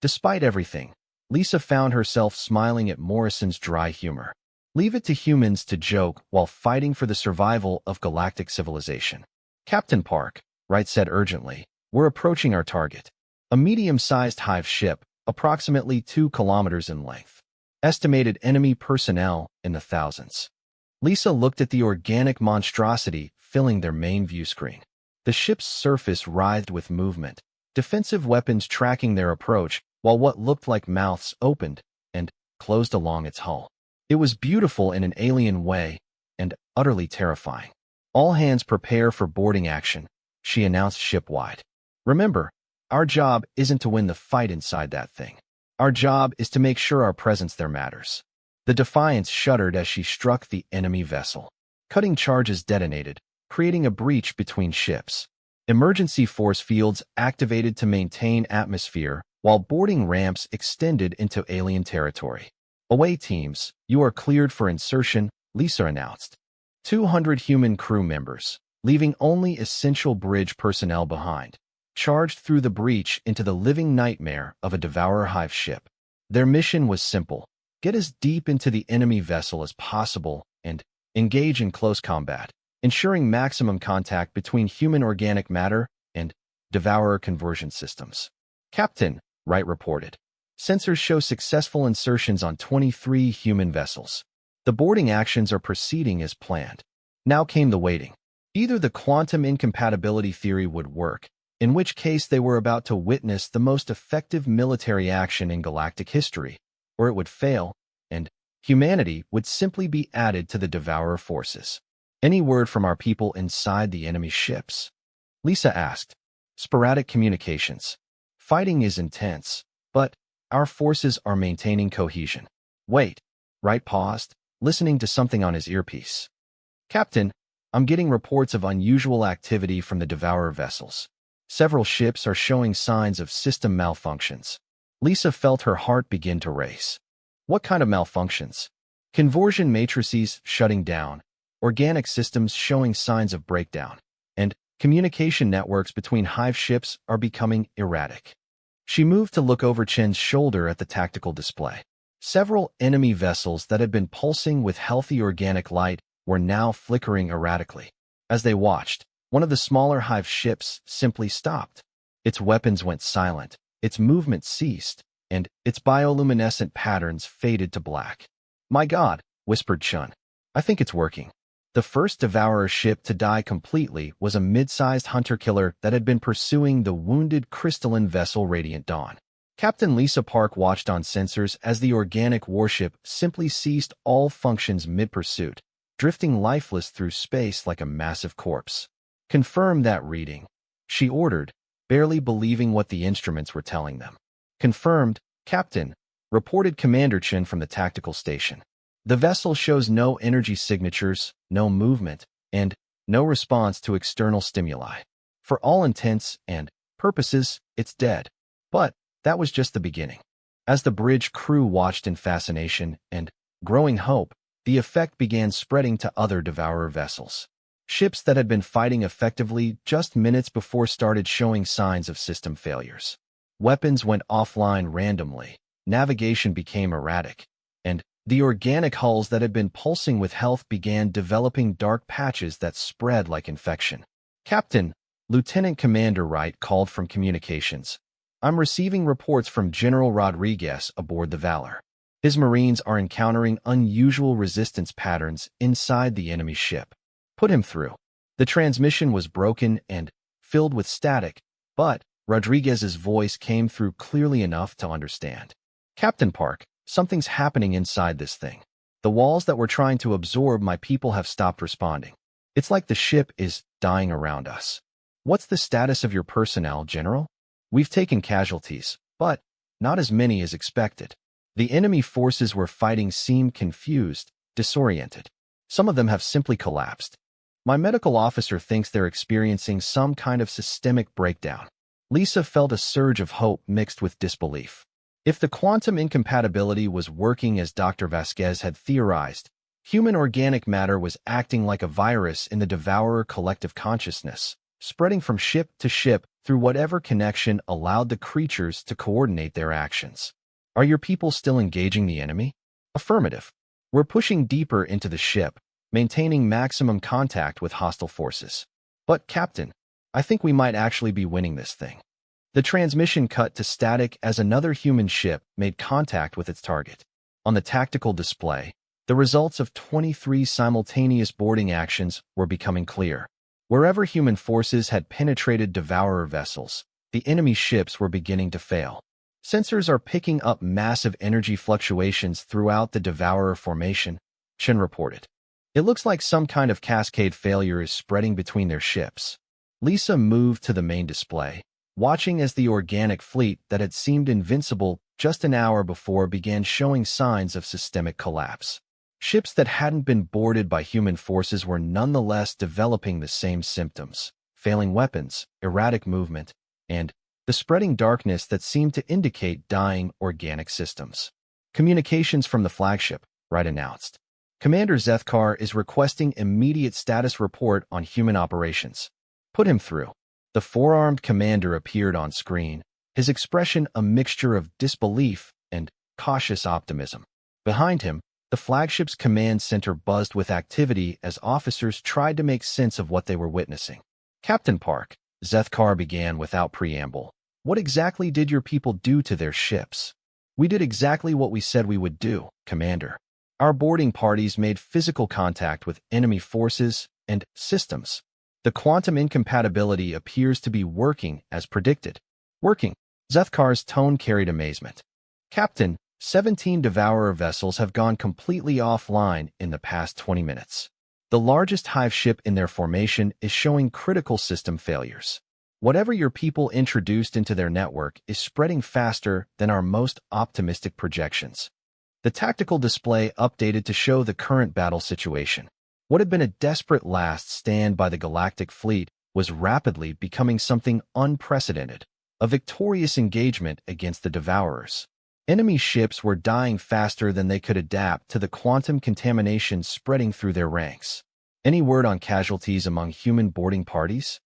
A: Despite everything, Lisa found herself smiling at Morrison's dry humor. Leave it to humans to joke while fighting for the survival of galactic civilization. Captain Park, Wright said urgently, we're approaching our target. A medium-sized hive ship, approximately 2 kilometers in length. Estimated enemy personnel in the thousands. Lisa looked at the organic monstrosity filling their main view screen. The ship's surface writhed with movement, defensive weapons tracking their approach, while what looked like mouths opened and closed along its hull. It was beautiful in an alien way and utterly terrifying. "All hands prepare for boarding action," she announced ship-wide. "Remember, our job isn't to win the fight inside that thing. Our job is to make sure our presence there matters." The Defiant shuddered as she struck the enemy vessel. Cutting charges detonated, creating a breach between ships. Emergency force fields activated to maintain atmosphere, while boarding ramps extended into alien territory. "Away teams, you are cleared for insertion," Lisa announced. 200 human crew members, leaving only essential bridge personnel behind, charged through the breach into the living nightmare of a Devourer Hive ship. Their mission was simple: get as deep into the enemy vessel as possible and engage in close combat, ensuring maximum contact between human organic matter and Devourer conversion systems. "Captain," Wright reported, "sensors show successful insertions on 23 human vessels. The boarding actions are proceeding as planned." Now came the waiting. Either the quantum incompatibility theory would work, in which case they were about to witness the most effective military action in galactic history, or it would fail, and humanity would simply be added to the Devourer forces. "Any word from our people inside the enemy ships?" Lisa asked. "Sporadic communications. Fighting is intense, but our forces are maintaining cohesion." "Wait." Wright paused, listening to something on his earpiece. "Captain, I'm getting reports of unusual activity from the Devourer vessels. Several ships are showing signs of system malfunctions." Lisa felt her heart begin to race. "What kind of malfunctions?" "Conversion matrices shutting down, organic systems showing signs of breakdown, and communication networks between Hive ships are becoming erratic." She moved to look over Chen's shoulder at the tactical display. Several enemy vessels that had been pulsing with healthy organic light were now flickering erratically. As they watched, one of the smaller Hive ships simply stopped. Its weapons went silent, its movement ceased, and its bioluminescent patterns faded to black. "My God," whispered Chun. "I think it's working." The first Devourer ship to die completely was a mid-sized hunter-killer that had been pursuing the wounded crystalline vessel Radiant Dawn. Captain Lisa Park watched on sensors as the organic warship simply ceased all functions mid-pursuit, drifting lifeless through space like a massive corpse. "Confirm that reading," she ordered, barely believing what the instruments were telling them. "Confirmed, Captain," reported Commander Chen from the tactical station. "The vessel shows no energy signatures, no movement, and no response to external stimuli. For all intents and purposes, it's dead." But that was just the beginning. As the bridge crew watched in fascination and growing hope, the effect began spreading to other Devourer vessels. Ships that had been fighting effectively just minutes before started showing signs of system failures. Weapons went offline randomly, navigation became erratic, and the organic hulls that had been pulsing with health began developing dark patches that spread like infection. "Captain," Lieutenant Commander Wright called from communications. "I'm receiving reports from General Rodriguez aboard the Valor. His Marines are encountering unusual resistance patterns inside the enemy ship. Put him through." The transmission was broken and filled with static, but Rodriguez's voice came through clearly enough to understand. "Captain Park, something's happening inside this thing. The walls that were trying to absorb my people have stopped responding. It's like the ship is dying around us." "What's the status of your personnel, General?" "We've taken casualties, but not as many as expected. The enemy forces we're fighting seem confused, disoriented. Some of them have simply collapsed. My medical officer thinks they're experiencing some kind of systemic breakdown." Lisa felt a surge of hope mixed with disbelief. If the quantum incompatibility was working as Dr. Vasquez had theorized, human organic matter was acting like a virus in the Devourer collective consciousness, spreading from ship to ship through whatever connection allowed the creatures to coordinate their actions. "Are your people still engaging the enemy?" "Affirmative. We're pushing deeper into the ship, maintaining maximum contact with hostile forces." "But, Captain, I think we might actually be winning this thing." The transmission cut to static as another human ship made contact with its target. On the tactical display, the results of 23 simultaneous boarding actions were becoming clear. Wherever human forces had penetrated Devourer vessels, the enemy ships were beginning to fail. Sensors are picking up massive energy fluctuations throughout the Devourer formation, Chen reported. It looks like some kind of cascade failure is spreading between their ships. Lisa moved to the main display, watching as the organic fleet that had seemed invincible just an hour before began showing signs of systemic collapse. Ships that hadn't been boarded by human forces were nonetheless developing the same symptoms: failing weapons, erratic movement, and the spreading darkness that seemed to indicate dying organic systems. Communications from the flagship, Wright announced. Commander Zethkar is requesting immediate status report on human operations. Put him through. The four-armed commander appeared on screen, his expression a mixture of disbelief and cautious optimism. Behind him, the flagship's command center buzzed with activity as officers tried to make sense of what they were witnessing. Captain Park, Zethkar began without preamble. What exactly did your people do to their ships? We did exactly what we said we would do, Commander. Our boarding parties made physical contact with enemy forces and systems. The quantum incompatibility appears to be working as predicted. Working. Zethkar's tone carried amazement. Captain, 17 Devourer vessels have gone completely offline in the past 20 minutes. The largest hive ship in their formation is showing critical system failures. Whatever your people introduced into their network is spreading faster than our most optimistic projections. The tactical display updated to show the current battle situation. What had been a desperate last stand by the galactic fleet was rapidly becoming something unprecedented, a victorious engagement against the Devourers. Enemy ships were dying faster than they could adapt to the quantum contamination spreading through their ranks. Any word on casualties among human boarding parties?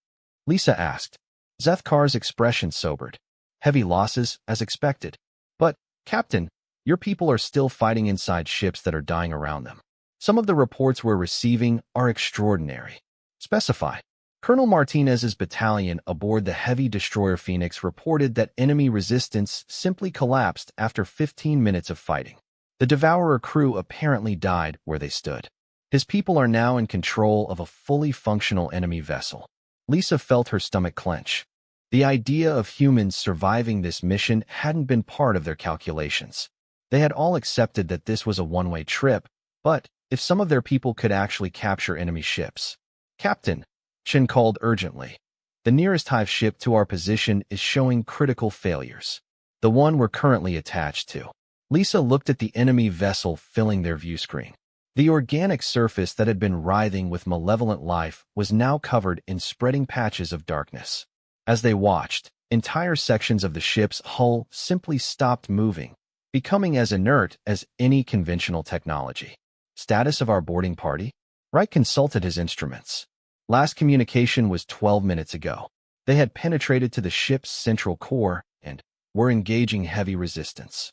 A: Lisa asked. Zethkar's expression sobered. Heavy losses, as expected. But, Captain, your people are still fighting inside ships that are dying around them. Some of the reports we're receiving are extraordinary. Specify. Colonel Martinez's battalion aboard the heavy destroyer Phoenix reported that enemy resistance simply collapsed after 15 minutes of fighting. The Devourer crew apparently died where they stood. His people are now in control of a fully functional enemy vessel. Lisa felt her stomach clench. The idea of humans surviving this mission hadn't been part of their calculations. They had all accepted that this was a one-way trip, but if some of their people could actually capture enemy ships. Captain, Chen called urgently. The nearest hive ship to our position is showing critical failures. The one we're currently attached to. Lisa looked at the enemy vessel filling their view screen. The organic surface that had been writhing with malevolent life was now covered in spreading patches of darkness. As they watched, entire sections of the ship's hull simply stopped moving, becoming as inert as any conventional technology. Status of our boarding party? Wright consulted his instruments. Last communication was 12 minutes ago. They had penetrated to the ship's central core and were engaging heavy resistance.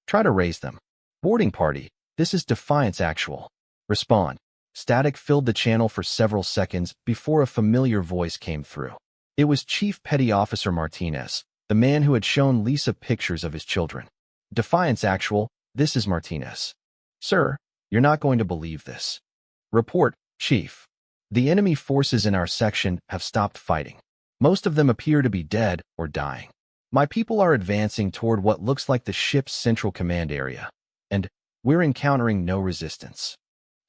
A: Try to raise them. Boarding party, this is Defiance Actual. Respond. Static filled the channel for several seconds before a familiar voice came through. It was Chief Petty Officer Martinez, the man who had shown Lisa pictures of his children. Defiance Actual, this is Martinez. Sir, you're not going to believe this. Report, Chief. The enemy forces in our section have stopped fighting. Most of them appear to be dead or dying. My people are advancing toward what looks like the ship's central command area, and we're encountering no resistance.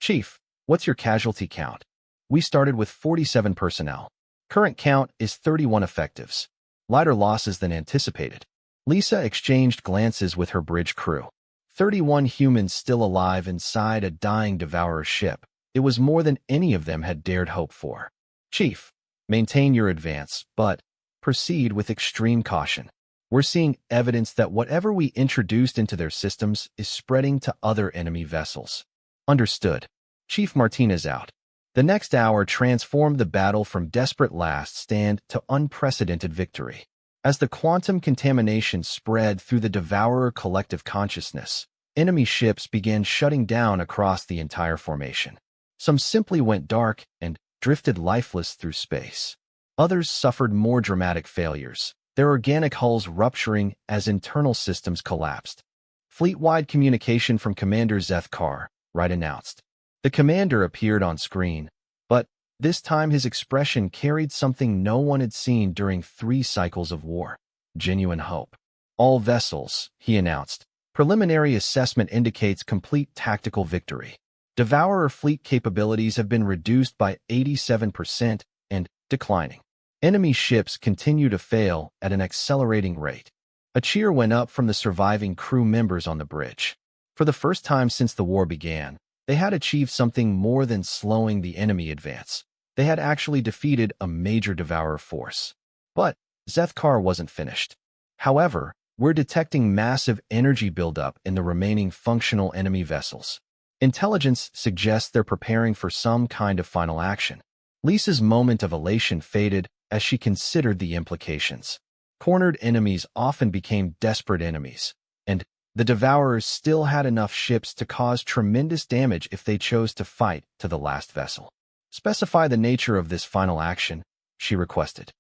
A: Chief, what's your casualty count? We started with 47 personnel. Current count is 31 effectives. Lighter losses than anticipated. Lisa exchanged glances with her bridge crew. 31 humans still alive inside a dying Devourer ship. It was more than any of them had dared hope for. Chief, maintain your advance, but proceed with extreme caution. We're seeing evidence that whatever we introduced into their systems is spreading to other enemy vessels. Understood. Chief Martinez out. The next hour transformed the battle from desperate last stand to unprecedented victory. As the quantum contamination spread through the Devourer collective consciousness, enemy ships began shutting down across the entire formation. Some simply went dark and drifted lifeless through space. Others suffered more dramatic failures, their organic hulls rupturing as internal systems collapsed. Fleet-wide communication from Commander Zethkar, Wright announced. The commander appeared on screen, but This time his expression carried something no one had seen during 3 cycles of war. Genuine hope. All vessels, he announced. Preliminary assessment indicates complete tactical victory. Devourer fleet capabilities have been reduced by 87% and declining. Enemy ships continue to fail at an accelerating rate. A cheer went up from the surviving crew members on the bridge. For the first time since the war began, they had achieved something more than slowing the enemy advance. They had actually defeated a major Devourer force. But Zethkar wasn't finished. However, we're detecting massive energy buildup in the remaining functional enemy vessels. Intelligence suggests they're preparing for some kind of final action. Lisa's moment of elation faded as she considered the implications. Cornered enemies often became desperate enemies, and the Devourers still had enough ships to cause tremendous damage if they chose to fight to the last vessel. Specify the nature of this final action, she requested.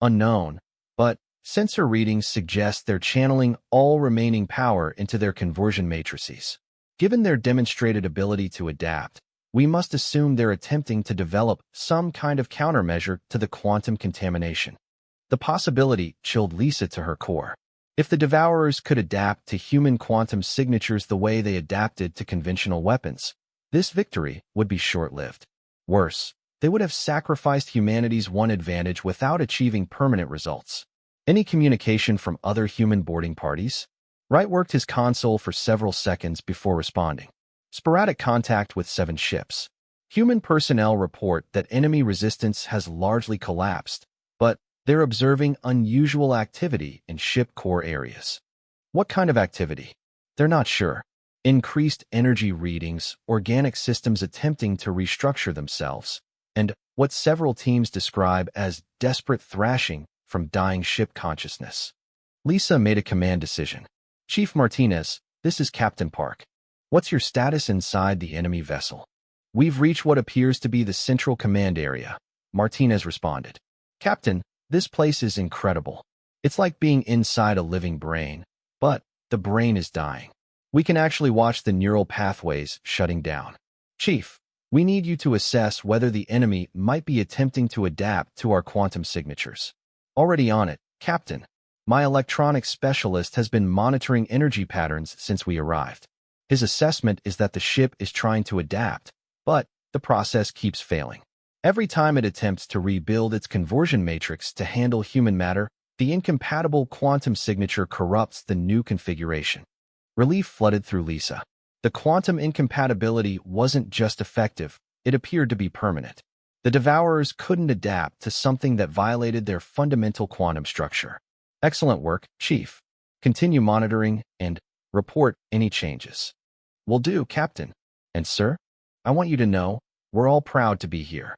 A: Unknown, but sensor readings suggest they're channeling all remaining power into their conversion matrices. Given their demonstrated ability to adapt, we must assume they're attempting to develop some kind of countermeasure to the quantum contamination. The possibility chilled Lisa to her core. If the Devourers could adapt to human quantum signatures the way they adapted to conventional weapons, this victory would be short-lived. Worse, they would have sacrificed humanity's one advantage without achieving permanent results. Any communication from other human boarding parties? Wright worked his console for several seconds before responding. Sporadic contact with 7 ships. Human personnel report that enemy resistance has largely collapsed, but they're observing unusual activity in ship core areas. What kind of activity? They're not sure. Increased energy readings, organic systems attempting to restructure themselves, and what several teams describe as desperate thrashing from dying ship consciousness. Lisa made a command decision. Chief Martinez, this is Captain Park. What's your status inside the enemy vessel? We've reached what appears to be the central command area, Martinez responded. Captain, this place is incredible. It's like being inside a living brain, but the brain is dying. We can actually watch the neural pathways shutting down. Chief, we need you to assess whether the enemy might be attempting to adapt to our quantum signatures. Already on it, Captain. My electronics specialist has been monitoring energy patterns since we arrived. His assessment is that the ship is trying to adapt, but the process keeps failing. Every time it attempts to rebuild its conversion matrix to handle human matter, the incompatible quantum signature corrupts the new configuration. Relief flooded through Lisa. The quantum incompatibility wasn't just effective, it appeared to be permanent. The Devourers couldn't adapt to something that violated their fundamental quantum structure. Excellent work, Chief. Continue monitoring and report any changes. Will do, Captain. And sir, I want you to know, we're all proud to be here.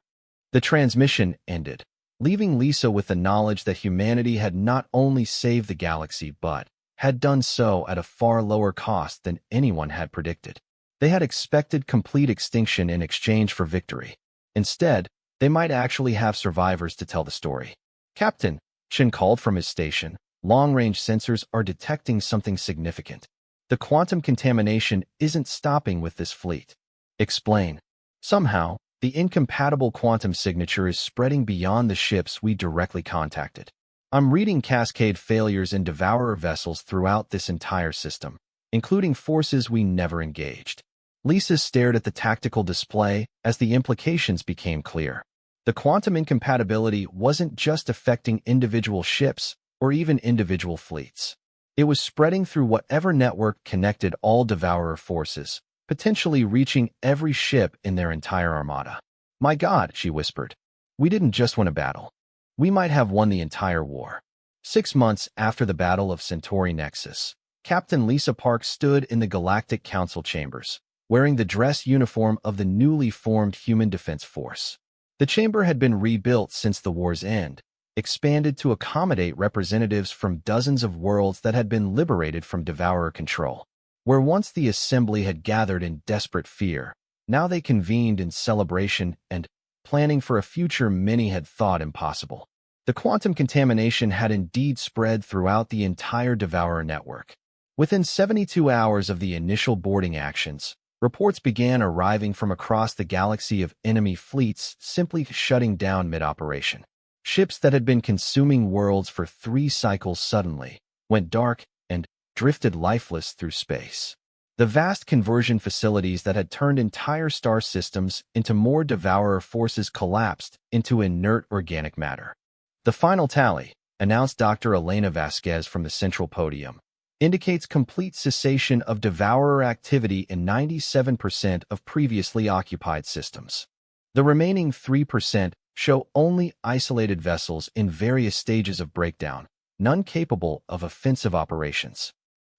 A: The transmission ended, leaving Lisa with the knowledge that humanity had not only saved the galaxy but had done so at a far lower cost than anyone had predicted. They had expected complete extinction in exchange for victory. Instead, they might actually have survivors to tell the story. Captain, Shin called from his station, long-range sensors are detecting something significant. The quantum contamination isn't stopping with this fleet. Explain. Somehow, the incompatible quantum signature is spreading beyond the ships we directly contacted. I'm reading cascade failures in Devourer vessels throughout this entire system, including forces we never engaged. Lisa stared at the tactical display as the implications became clear. The quantum incompatibility wasn't just affecting individual ships or even individual fleets. It was spreading through whatever network connected all Devourer forces, potentially reaching every ship in their entire armada. My God, she whispered. We didn't just win a battle. We might have won the entire war. 6 months after the Battle of Centauri Nexus, Captain Lisa Park stood in the Galactic Council chambers, wearing the dress uniform of the newly formed Human Defense Force. The chamber had been rebuilt since the war's end, expanded to accommodate representatives from dozens of worlds that had been liberated from Devourer control. Where once the assembly had gathered in desperate fear, now they convened in celebration and planning for a future many had thought impossible. The quantum contamination had indeed spread throughout the entire Devourer network. Within 72 hours of the initial boarding actions, Reports began arriving from across the galaxy of enemy fleets simply shutting down mid-operation. Ships that had been consuming worlds for 3 cycles suddenly went dark and drifted lifeless through space. The vast conversion facilities that had turned entire star systems into more devourer forces collapsed into inert organic matter. The final tally, announced Dr. Elena Vasquez from the central podium, indicates complete cessation of devourer activity in 97% of previously occupied systems. The remaining 3% show only isolated vessels in various stages of breakdown, none capable of offensive operations.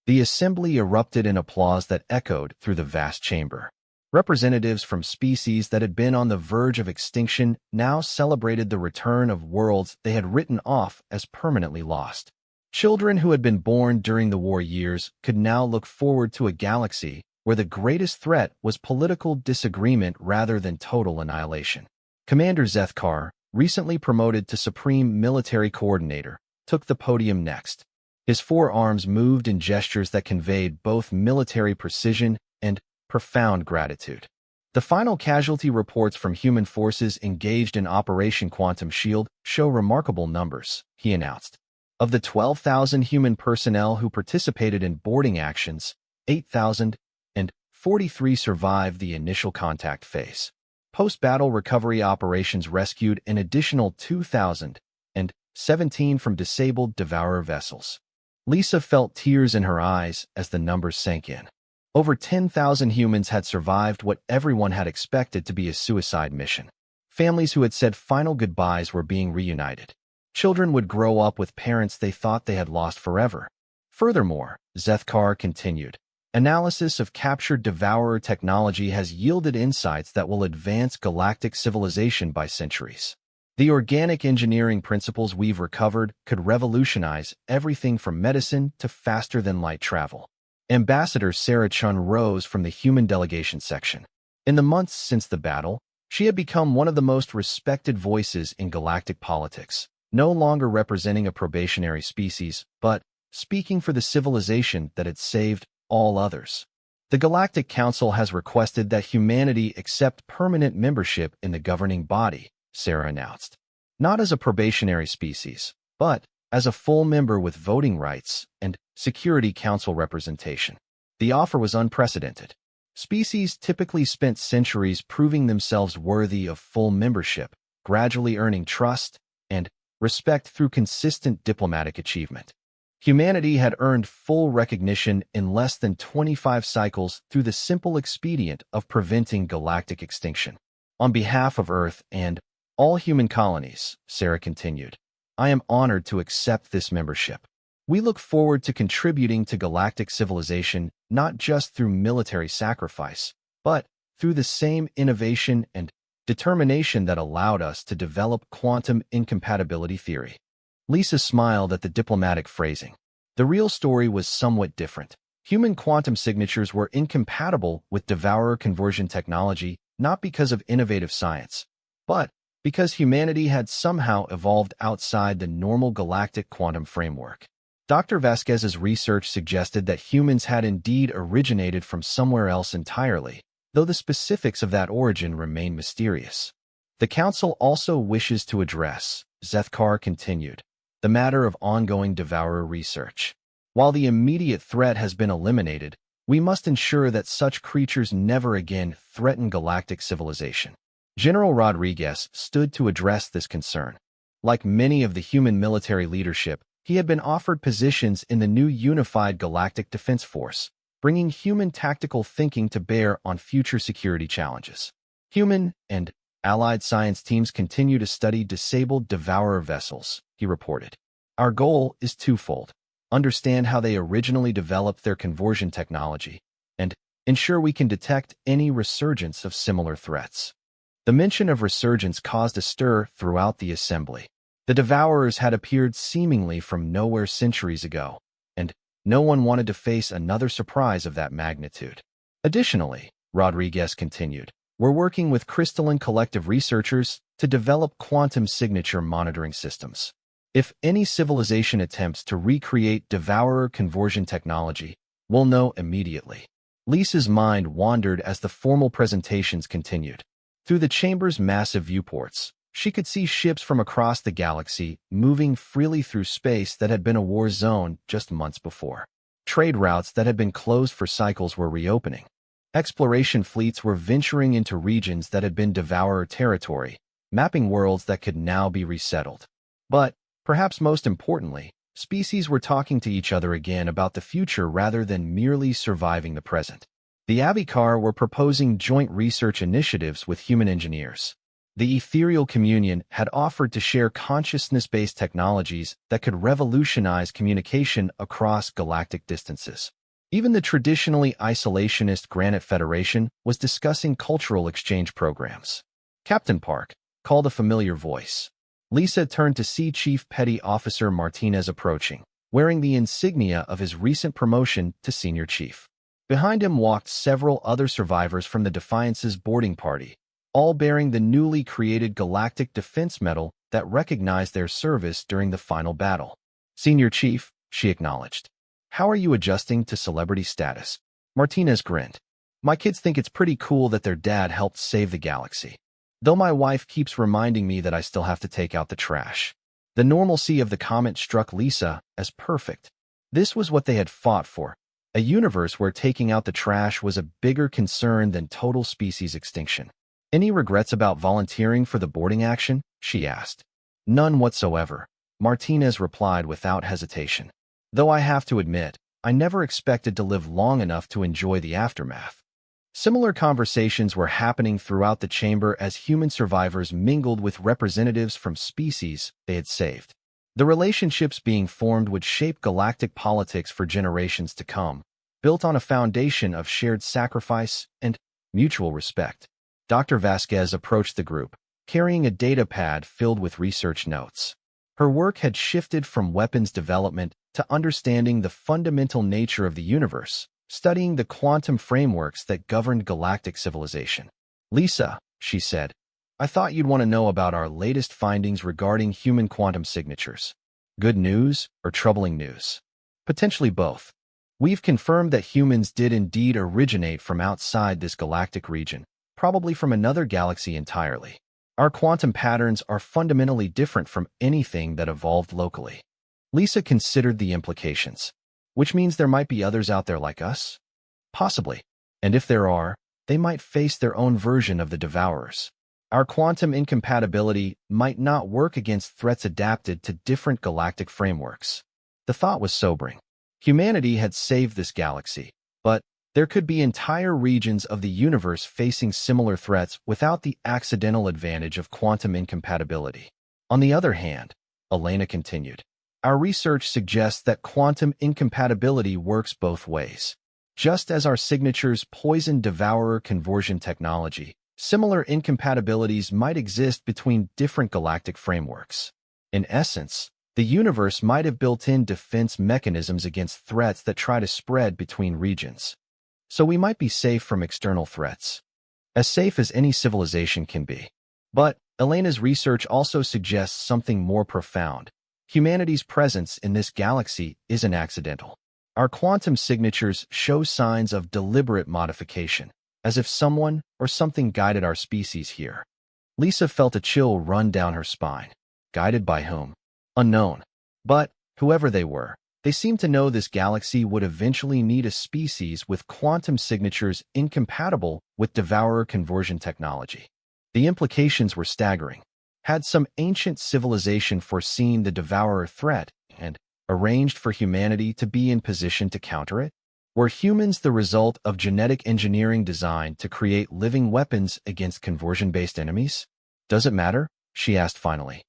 A: The assembly erupted in applause that echoed through the vast chamber. Representatives from species that had been on the verge of extinction now celebrated the return of worlds they had written off as permanently lost. Children who had been born during the war years could now look forward to a galaxy where the greatest threat was political disagreement rather than total annihilation. Commander Zethkar, recently promoted to Supreme Military Coordinator, took the podium next. His 4 arms moved in gestures that conveyed both military precision and profound gratitude. The final casualty reports from human forces engaged in Operation Quantum Shield show remarkable numbers, he announced. Of the 12,000 human personnel who participated in boarding actions, 8,043 survived the initial contact phase. Post-battle recovery operations rescued an additional 2,017 from disabled devourer vessels. Lisa felt tears in her eyes as the numbers sank in. Over 10,000 humans had survived what everyone had expected to be a suicide mission. Families who had said final goodbyes were being reunited. Children would grow up with parents they thought they had lost forever. Furthermore, Zethkar continued, analysis of captured devourer technology has yielded insights that will advance galactic civilization by centuries. The organic engineering principles we've recovered could revolutionize everything from medicine to faster-than-light travel. Ambassador Sarah Chun rose from the human delegation section. In the months since the battle, she had become one of the most respected voices in galactic politics, no longer representing a probationary species, but speaking for the civilization that had saved all others. The Galactic Council has requested that humanity accept permanent membership in the governing body, Sarah announced. Not as a probationary species, but as a full member with voting rights and Security Council representation. The offer was unprecedented. Species typically spent centuries proving themselves worthy of full membership, gradually earning trust and respect through consistent diplomatic achievement. Humanity had earned full recognition in less than 25 cycles through the simple expedient of preventing galactic extinction. On behalf of Earth and all human colonies, Sarah continued, I am honored to accept this membership. We look forward to contributing to galactic civilization not just through military sacrifice, but through the same innovation and determination that allowed us to develop quantum incompatibility theory. Lisa smiled at the diplomatic phrasing. The real story was somewhat different. Human quantum signatures were incompatible with devourer conversion technology not because of innovative science, but because humanity had somehow evolved outside the normal galactic quantum framework. Dr. Vasquez's research suggested that humans had indeed originated from somewhere else entirely, though the specifics of that origin remain mysterious. The Council also wishes to address, Zethkar continued, the matter of ongoing devourer research. While the immediate threat has been eliminated, we must ensure that such creatures never again threaten galactic civilization. General Rodriguez stood to address this concern. Like many of the human military leadership, he had been offered positions in the new unified galactic defense force, bringing human tactical thinking to bear on future security challenges. Human and allied science teams continue to study disabled devourer vessels, he reported. Our goal is twofold: understand how they originally developed their conversion technology, and ensure we can detect any resurgence of similar threats. The mention of resurgence caused a stir throughout the assembly. The devourers had appeared seemingly from nowhere centuries ago, and no one wanted to face another surprise of that magnitude. Additionally, Rodriguez continued, we're working with crystalline collective researchers to develop quantum signature monitoring systems. If any civilization attempts to recreate devourer conversion technology, we'll know immediately. Lisa's mind wandered as the formal presentations continued. Through the chamber's massive viewports, she could see ships from across the galaxy moving freely through space that had been a war zone just months before. Trade routes that had been closed for cycles were reopening. Exploration fleets were venturing into regions that had been devourer territory, mapping worlds that could now be resettled. But, perhaps most importantly, species were talking to each other again about the future rather than merely surviving the present. The Avikar were proposing joint research initiatives with human engineers. The Ethereal Communion had offered to share consciousness-based technologies that could revolutionize communication across galactic distances. Even the traditionally isolationist Granite Federation was discussing cultural exchange programs. Captain Park called a familiar voice. Lisa turned to see Chief Petty Officer Martinez approaching, wearing the insignia of his recent promotion to Senior Chief. Behind him walked several other survivors from the Defiance's boarding party, all bearing the newly created Galactic Defense Medal that recognized their service during the final battle. Senior Chief, she acknowledged. How are you adjusting to celebrity status? Martinez grinned. My kids think it's pretty cool that their dad helped save the galaxy. Though my wife keeps reminding me that I still have to take out the trash. The normalcy of the comment struck Lisa as perfect. This was what they had fought for. A universe where taking out the trash was a bigger concern than total species extinction. Any regrets about volunteering for the boarding action? She asked. None whatsoever, Martinez replied without hesitation. Though I have to admit, I never expected to live long enough to enjoy the aftermath. Similar conversations were happening throughout the chamber as human survivors mingled with representatives from species they had saved. The relationships being formed would shape galactic politics for generations to come, built on a foundation of shared sacrifice and mutual respect. Dr. Vasquez approached the group, carrying a data pad filled with research notes. Her work had shifted from weapons development to understanding the fundamental nature of the universe, studying the quantum frameworks that governed galactic civilization. Lisa, she said, I thought you'd want to know about our latest findings regarding human quantum signatures. Good news or troubling news? Potentially both. We've confirmed that humans did indeed originate from outside this galactic region, probably from another galaxy entirely. Our quantum patterns are fundamentally different from anything that evolved locally. Lisa considered the implications. Which means there might be others out there like us? Possibly. And if there are, they might face their own version of the Devourers. Our quantum incompatibility might not work against threats adapted to different galactic frameworks. The thought was sobering. Humanity had saved this galaxy, but there could be entire regions of the universe facing similar threats without the accidental advantage of quantum incompatibility. On the other hand, Elena continued, our research suggests that quantum incompatibility works both ways. Just as our signatures poison devourer conversion technology, similar incompatibilities might exist between different galactic frameworks. In essence, the universe might have built-in defense mechanisms against threats that try to spread between regions. So we might be safe from external threats. As safe as any civilization can be. But Elena's research also suggests something more profound. Humanity's presence in this galaxy isn't accidental. Our quantum signatures show signs of deliberate modification, as if someone or something guided our species here. Lisa felt a chill run down her spine. Guided by whom? Unknown. But, whoever they were, they seemed to know this galaxy would eventually need a species with quantum signatures incompatible with devourer conversion technology. The implications were staggering. Had some ancient civilization foreseen the devourer threat and arranged for humanity to be in position to counter it? Were humans the result of genetic engineering designed to create living weapons against conversion-based enemies? Does it matter? She asked finally.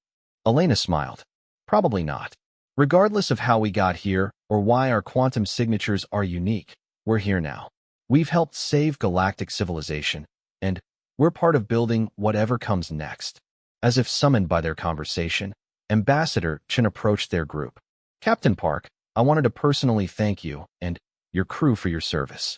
A: Elena smiled. Probably not. Regardless of how we got here or why our quantum signatures are unique, we're here now. We've helped save galactic civilization, and we're part of building whatever comes next. As if summoned by their conversation, Ambassador Chen approached their group. Captain Park, I wanted to personally thank you and your crew for your service.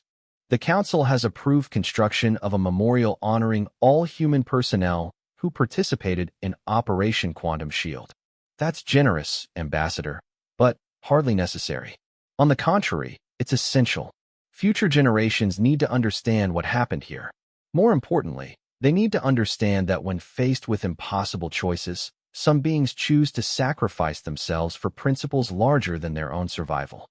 A: The Council has approved construction of a memorial honoring all human personnel who participated in Operation Quantum Shield. That's generous, Ambassador, but hardly necessary. On the contrary, it's essential. Future generations need to understand what happened here. More importantly, they need to understand that when faced with impossible choices, some beings choose to sacrifice themselves for principles larger than their own survival.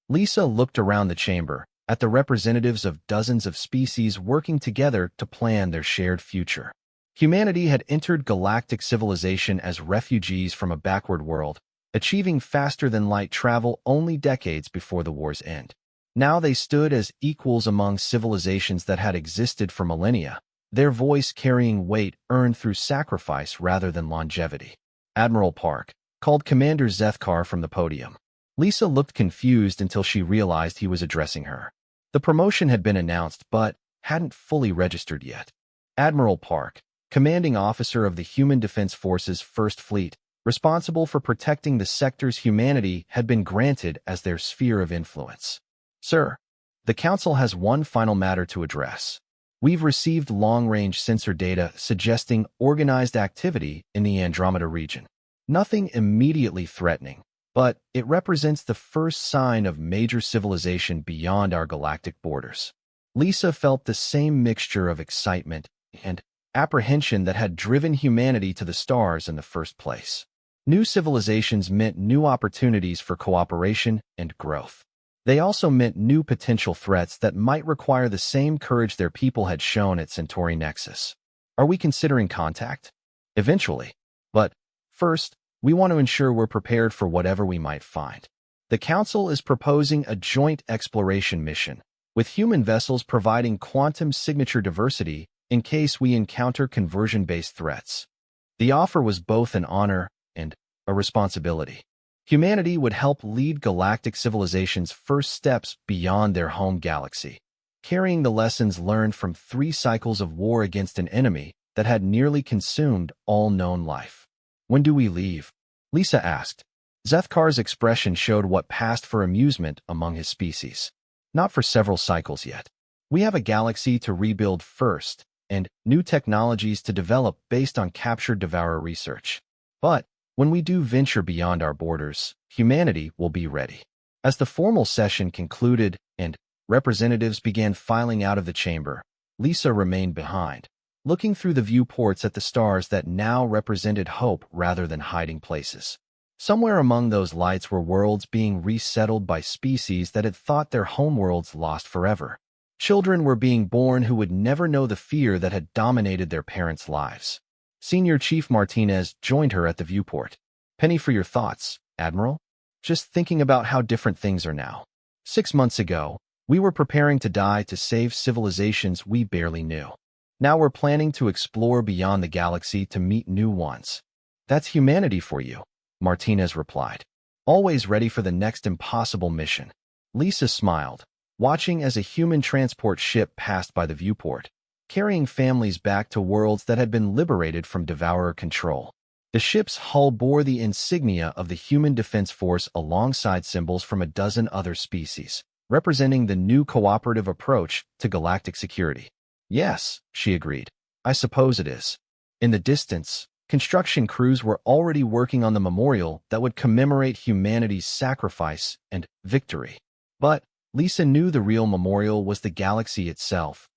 A: Lisa looked around the chamber, at the representatives of dozens of species working together to plan their shared future. Humanity had entered galactic civilization as refugees from a backward world, achieving faster-than-light travel only decades before the war's end. Now they stood as equals among civilizations that had existed for millennia, their voice carrying weight earned through sacrifice rather than longevity. Admiral Park called Commander Zethkar from the podium. Lisa looked confused until she realized he was addressing her. The promotion had been announced but hadn't fully registered yet. Admiral Park, commanding officer of the Human Defense Force's First Fleet, responsible for protecting the sector's humanity, had been granted as their sphere of influence. Sir, the Council has one final matter to address. We've received long-range sensor data suggesting organized activity in the Andromeda region. Nothing immediately threatening, but it represents the first sign of major civilization beyond our galactic borders. Lisa felt the same mixture of excitement and apprehension that had driven humanity to the stars in the first place. New civilizations meant new opportunities for cooperation and growth. They also meant new potential threats that might require the same courage their people had shown at Centauri Nexus. Are we considering contact? Eventually. But first, we want to ensure we're prepared for whatever we might find. The Council is proposing a joint exploration mission, with human vessels providing quantum signature diversity in case we encounter conversion-based threats. The offer was both an honor and a responsibility. Humanity would help lead galactic civilization's first steps beyond their home galaxy, carrying the lessons learned from 3 cycles of war against an enemy that had nearly consumed all known life. When do we leave? Lisa asked. Zethkar's expression showed what passed for amusement among his species. Not for several cycles yet. We have a galaxy to rebuild first, and new technologies to develop based on captured Devourer research. But when we do venture beyond our borders, humanity will be ready. As the formal session concluded and representatives began filing out of the chamber, Lisa remained behind, looking through the viewports at the stars that now represented hope rather than hiding places. Somewhere among those lights were worlds being resettled by species that had thought their homeworlds lost forever. Children were being born who would never know the fear that had dominated their parents' lives. Senior Chief Martinez joined her at the viewport. Penny for your thoughts, Admiral? Just thinking about how different things are now. 6 months ago, we were preparing to die to save civilizations we barely knew. Now we're planning to explore beyond the galaxy to meet new ones. That's humanity for you, Martinez replied. Always ready for the next impossible mission. Lisa smiled, watching as a human transport ship passed by the viewport, carrying families back to worlds that had been liberated from Devourer control. The ship's hull bore the insignia of the Human Defense Force alongside symbols from a dozen other species, representing the new cooperative approach to galactic security. Yes, she agreed. I suppose it is. In the distance, construction crews were already working on the memorial that would commemorate humanity's sacrifice and victory. But Lisa knew the real memorial was the galaxy itself.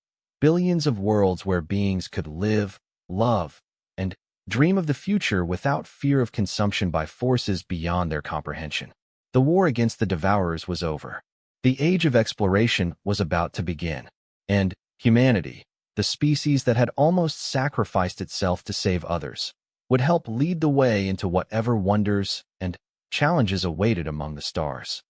A: Billions of worlds where beings could live, love, and dream of the future without fear of consumption by forces beyond their comprehension. The war against the Devourers was over. The age of exploration was about to begin. And humanity, the species that had almost sacrificed itself to save others, would help lead the way into whatever wonders and challenges awaited among the stars.